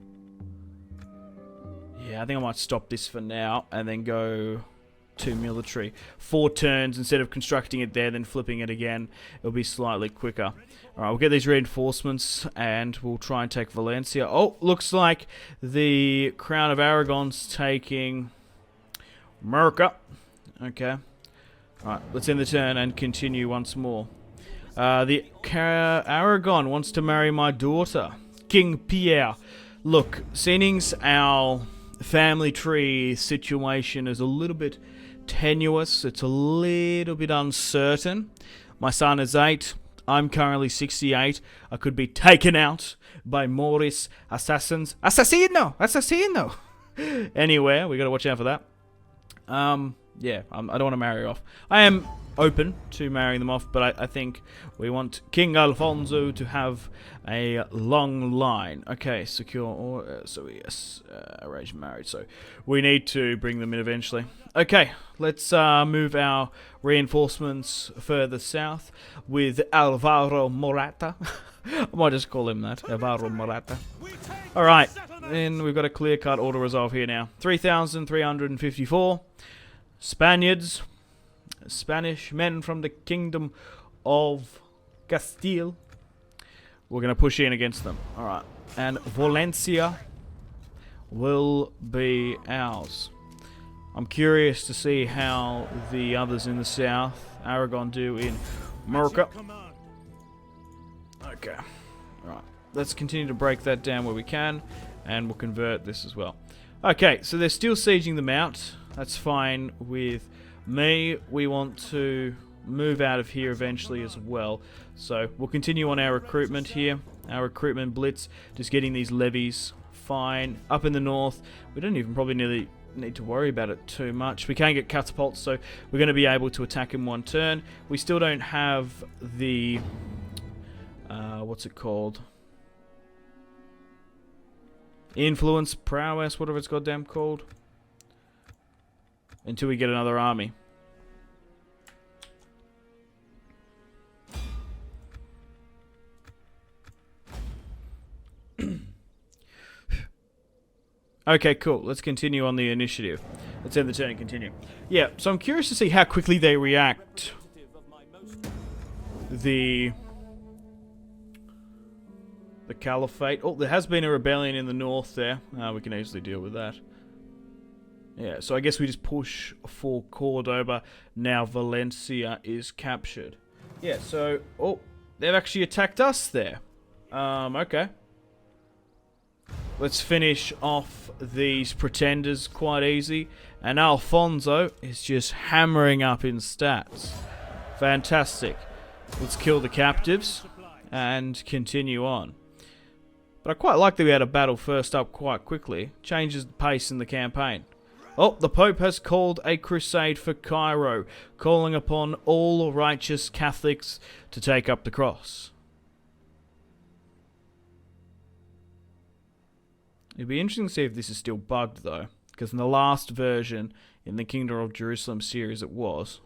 Yeah, I think I might stop this for now and then go to military. 4 turns instead of constructing it there, then flipping it again. It'll be slightly quicker. Alright, we'll get these reinforcements and we'll try and take Valencia. Oh, looks like the Crown of Aragon's taking Murcia. Okay. Alright, let's end the turn and continue once more. The Aragon wants to marry my daughter, King Pierre. Look, seeming's our family tree situation is a little bit tenuous. It's a little bit uncertain. My son is 8. I'm currently 68. I could be taken out by Moorish assassins. Assassino! Anyway, we gotta watch out for that. Yeah, I don't want to marry off. I am open to marrying them off, but I think we want King Alfonso to have a long line. Okay, secure, or so yes, arrange marriage. So we need to bring them in eventually. Okay, let's move our reinforcements further south with Alvaro Morata. I might just call him that, Alvaro Morata. Alright, then we've got a clear-cut auto resolve here now. 3,354 Spaniards, Spanish men from the Kingdom of Castile. We're going to push in against them. Alright. And Valencia will be ours. I'm curious to see how the others in the south, Aragon, do in Murcia. Okay. Alright. Let's continue to break that down where we can. And we'll convert this as well. Okay, so they're still sieging them out. That's fine with me. We want to move out of here eventually as well. So we'll continue on our recruitment here. Our recruitment blitz. Just getting these levies. Fine. Up in the north. We don't even probably need to worry about it too much. We can get catapults, so we're going to be able to attack in one turn. We still don't have the... what's it called? Influence, prowess, whatever it's goddamn called. Until we get another army. Okay, cool. Let's continue on the initiative. Let's end the turn and continue. Yeah, so I'm curious to see how quickly they react. The Caliphate. Oh, there has been a rebellion in the north there. We can easily deal with that. Yeah, so I guess we just push for Cordoba. Now Valencia is captured. Yeah, so... Oh, they've actually attacked us there. Okay. Let's finish off these pretenders quite easy. And Alfonso is just hammering up in stats. Fantastic. Let's kill the captives and continue on. But I quite like that we had a battle first up quite quickly. Changes the pace in the campaign. Oh, the Pope has called a crusade for Cairo, calling upon all righteous Catholics to take up the cross. It'd be interesting to see if this is still bugged, though, because in the last version, in the Kingdom of Jerusalem series, it was.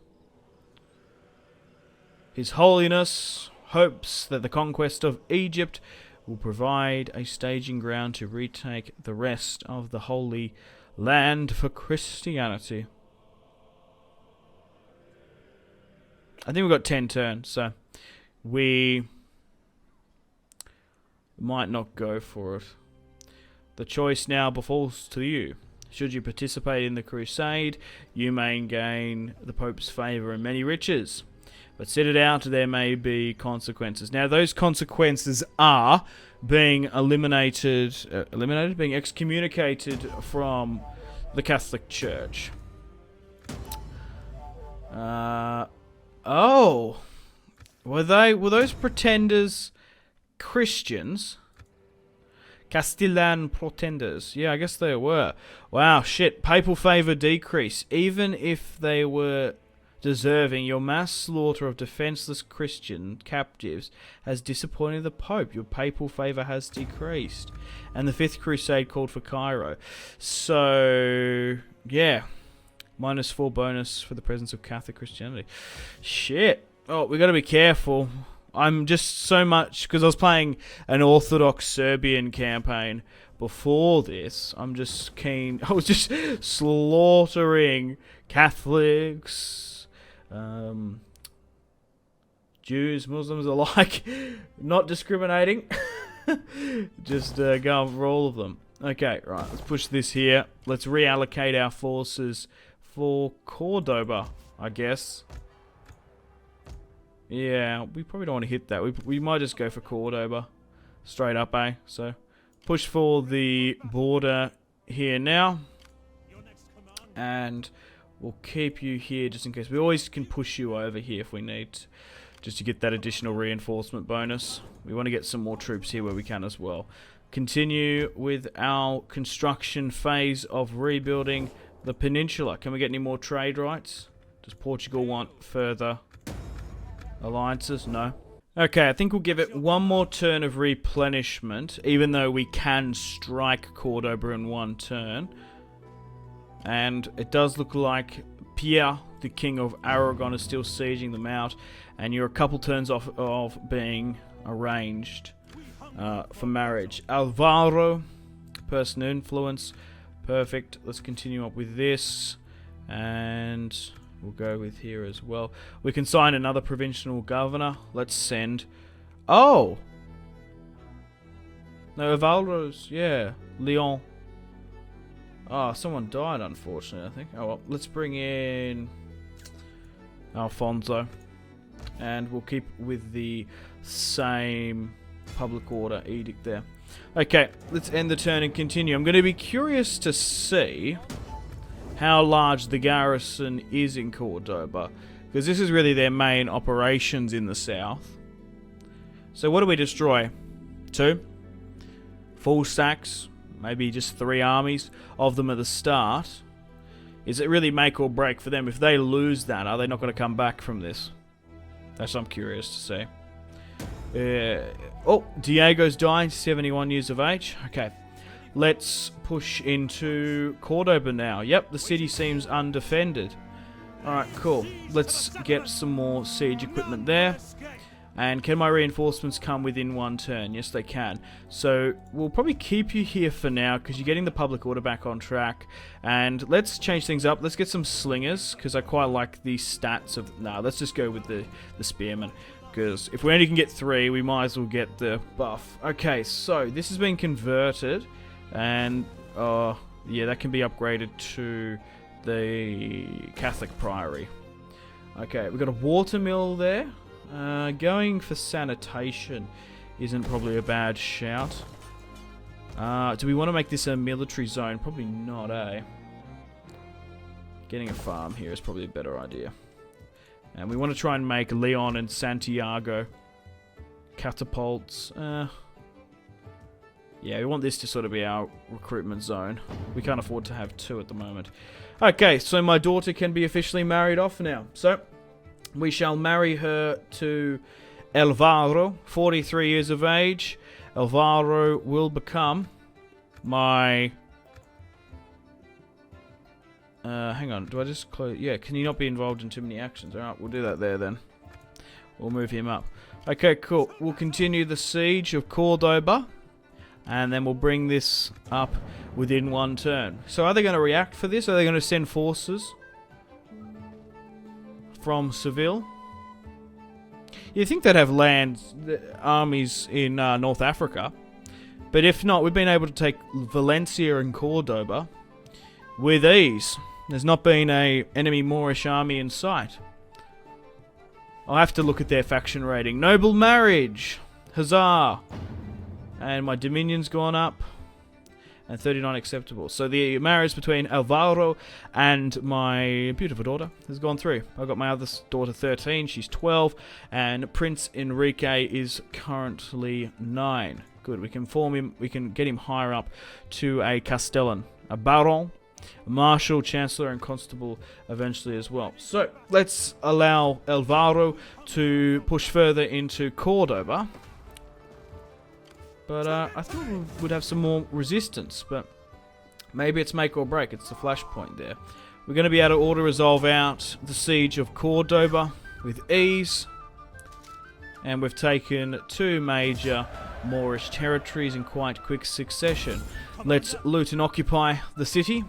His Holiness hopes that the conquest of Egypt will provide a staging ground to retake the rest of the Holy Land for Christianity. I think we've got 10 turns, so we might not go for it. The choice now befalls to you. Should you participate in the crusade, you may gain the Pope's favour and many riches. But sit it out, there may be consequences. Now, those consequences are being being excommunicated from the Catholic Church. Oh, were those pretenders Christians? Castellan pretenders. Yeah, I guess they were. Wow, shit. Papal favor decrease. Even if they were deserving, your mass slaughter of defenseless Christian captives has disappointed the Pope. Your papal favor has decreased. And the Fifth Crusade called for Cairo. So, yeah. -4 bonus for the presence of Catholic Christianity. Shit. Oh, we gotta be careful. I'm just so much, because I was playing an Orthodox Serbian campaign before this. I'm just keen. I was just slaughtering Catholics, Jews, Muslims alike, not discriminating. Just going for all of them. Okay, right. Let's push this here. Let's reallocate our forces for Cordoba, I guess. Yeah, we probably don't want to hit that. We might just go for Cordoba. Straight up, eh? So, push for the border here now. And we'll keep you here just in case. We always can push you over here if we need to, just to get that additional reinforcement bonus. We want to get some more troops here where we can as well. Continue with our construction phase of rebuilding the peninsula. Can we get any more trade rights? Does Portugal want further alliances? No. Okay, I think we'll give it one more turn of replenishment, even though we can strike Cordoba in one turn. And it does look like Pierre, the King of Aragon, is still sieging them out, and you're a couple turns off of being arranged for marriage. Alvaro, person influence. Perfect. Let's continue up with this. And we'll go with here as well. We can sign another provincial governor. Let's send... Oh! No, Alvaro's... Yeah. Leon. Oh, someone died, unfortunately, I think. Oh, well. Let's bring in Alfonso. And we'll keep with the same public order edict there. Okay, let's end the turn and continue. I'm going to be curious to see how large the garrison is in Cordoba, because this is really their main operations in the south. So what do we destroy? 2? Full stacks? Maybe just 3 armies of them at the start? Is it really make or break for them? If they lose that, are they not going to come back from this? That's what I'm curious to see. Oh, Diego's dying, 71 years of age. Okay, let's push into Cordoba now. Yep, the city seems undefended. Alright, cool. Let's get some more siege equipment there. And can my reinforcements come within one turn? Yes, they can. So we'll probably keep you here for now, because you're getting the public order back on track. And let's change things up. Let's get some slingers, because I quite like the stats of... Nah, let's just go with the spearmen. Because if we only can get 3, we might as well get the buff. Okay, so this has been converted. And, yeah, that can be upgraded to the Catholic Priory. Okay, we've got a water mill there. Going for sanitation isn't probably a bad shout. Do we want to make this a military zone? Probably not, eh? Getting a farm here is probably a better idea. And we want to try and make Leon and Santiago catapults. Yeah, we want this to sort of be our recruitment zone. We can't afford to have 2 at the moment. Okay, so my daughter can be officially married off now. So we shall marry her to Alvaro, 43 years of age. Alvaro will become my... hang on, do I just close... Yeah, can he not be involved in too many actions? Alright, we'll do that there then. We'll move him up. Okay, cool. We'll continue the siege of Cordoba. And then we'll bring this up within one turn. So are they going to react for this? Are they going to send forces from Seville? You think they'd have armies in North Africa. But if not, we've been able to take Valencia and Cordoba with ease. There's not been an enemy Moorish army in sight. I'll have to look at their faction rating. Noble marriage! Huzzah! And my dominion's gone up. and 39 acceptable. So the marriage between Alvaro and my beautiful daughter has gone through. I've got my other daughter 13, she's 12, and Prince Enrique is currently 9. Good, we can form him, we can get him higher up to a Castellan, a Baron, a Marshal, Chancellor, and Constable eventually as well. So let's allow Alvaro to push further into Cordoba. But I thought we would have some more resistance, but maybe it's make or break. It's the flashpoint there. We're going to be able to auto-resolve out the siege of Cordoba with ease. And we've taken 2 major Moorish territories in quite quick succession. Let's loot and occupy the city.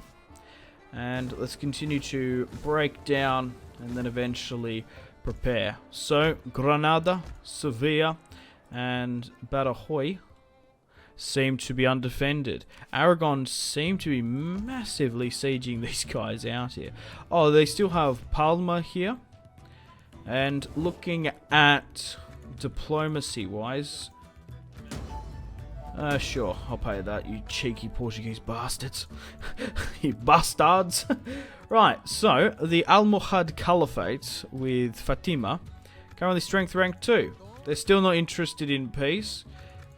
And let's continue to break down and then eventually prepare. So, Granada, Sevilla, and Badajoz seem to be undefended. Aragon seem to be massively sieging these guys out here. Oh, they still have Palma here. And looking at diplomacy-wise, sure, I'll pay that, you cheeky Portuguese bastards. You bastards. Right, so the Almohad Caliphate with Fatima, currently strength rank 2. They're still not interested in peace.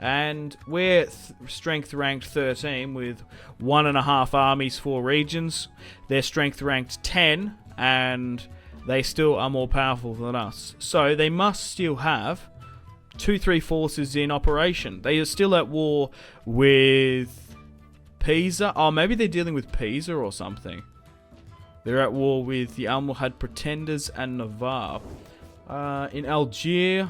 And we're strength ranked 13 with 1.5 armies, 4 regions. They're strength ranked 10 and they still are more powerful than us. So they must still have 2-3 forces in operation. They are still at war with Pisa. Oh, maybe they're dealing with Pisa or something. They're at war with the Almohad Pretenders and Navarre. In Algiers,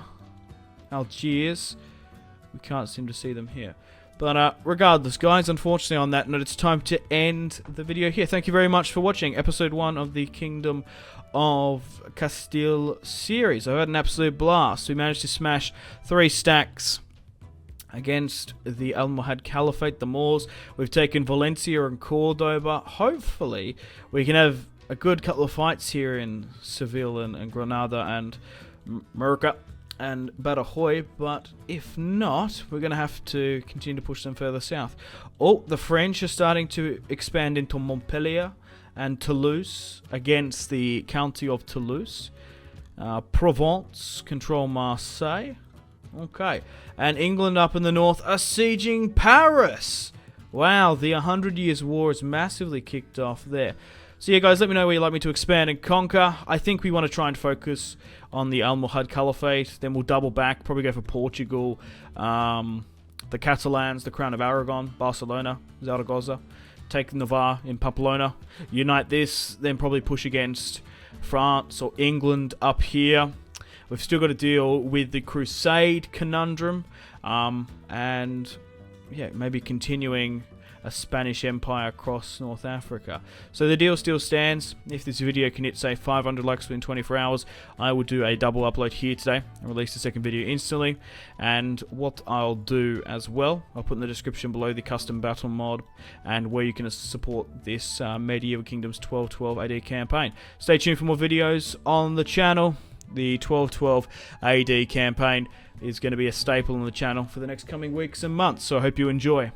we can't seem to see them here. But regardless, guys, unfortunately on that note, it's time to end the video here. Thank you very much for watching episode 1 of the Kingdom of Castile series. I've had an absolute blast. We managed to smash 3 stacks against the Almohad Caliphate, the Moors. We've taken Valencia and Cordoba. Hopefully, we can have a good couple of fights here in Seville and Granada and Murcia and Badajoz, but if not, we're going to have to continue to push them further south. Oh, the French are starting to expand into Montpellier and Toulouse against the county of Toulouse. Provence control Marseille. Okay, and England up in the north are sieging Paris. Wow, the 100 Years' War is massively kicked off there. So yeah, guys, let me know where you'd like me to expand and conquer. I think we want to try and focus on the Almohad Caliphate. Then we'll double back, probably go for Portugal, the Catalans, the Crown of Aragon, Barcelona, Zaragoza, take Navarre in Pamplona, unite this, then probably push against France or England up here. We've still got to deal with the Crusade conundrum, and yeah, maybe continuing a Spanish Empire across North Africa. So the deal still stands. If this video can hit, say, 500 likes within 24 hours, I will do a double upload here today and release the second video instantly. And what I'll do as well, I'll put in the description below the custom battle mod and where you can support this Medieval Kingdoms 1212 AD campaign. Stay tuned for more videos on the channel. The 1212 AD campaign is going to be a staple on the channel for the next coming weeks and months, so I hope you enjoy.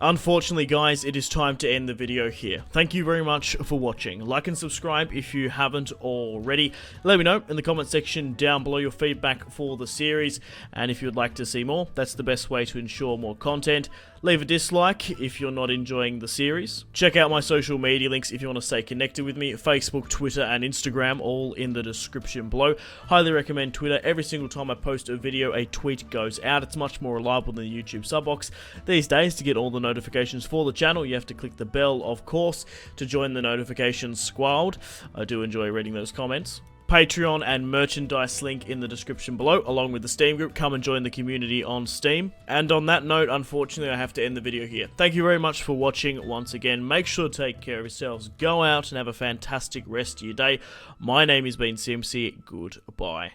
Unfortunately, guys, it is time to end the video here. Thank you very much for watching. Like and subscribe if you haven't already. Let me know in the comment section down below your feedback for the series, and if you'd like to see more, that's the best way to ensure more content. Leave a dislike if you're not enjoying the series. Check out my social media links if you want to stay connected with me. Facebook, Twitter, and Instagram, all in the description below. Highly recommend Twitter. Every single time I post a video, a tweet goes out. It's much more reliable than the YouTube sub box. These days, to get all the notifications for the channel, you have to click the bell, of course, to join the notifications squad. I do enjoy reading those comments. Patreon and merchandise link in the description below, along with the Steam group. Come and join the community on Steam. And on that note, unfortunately, I have to end the video here. Thank you very much for watching once again. Make sure to take care of yourselves. Go out and have a fantastic rest of your day. My name has been Simpzy. Goodbye.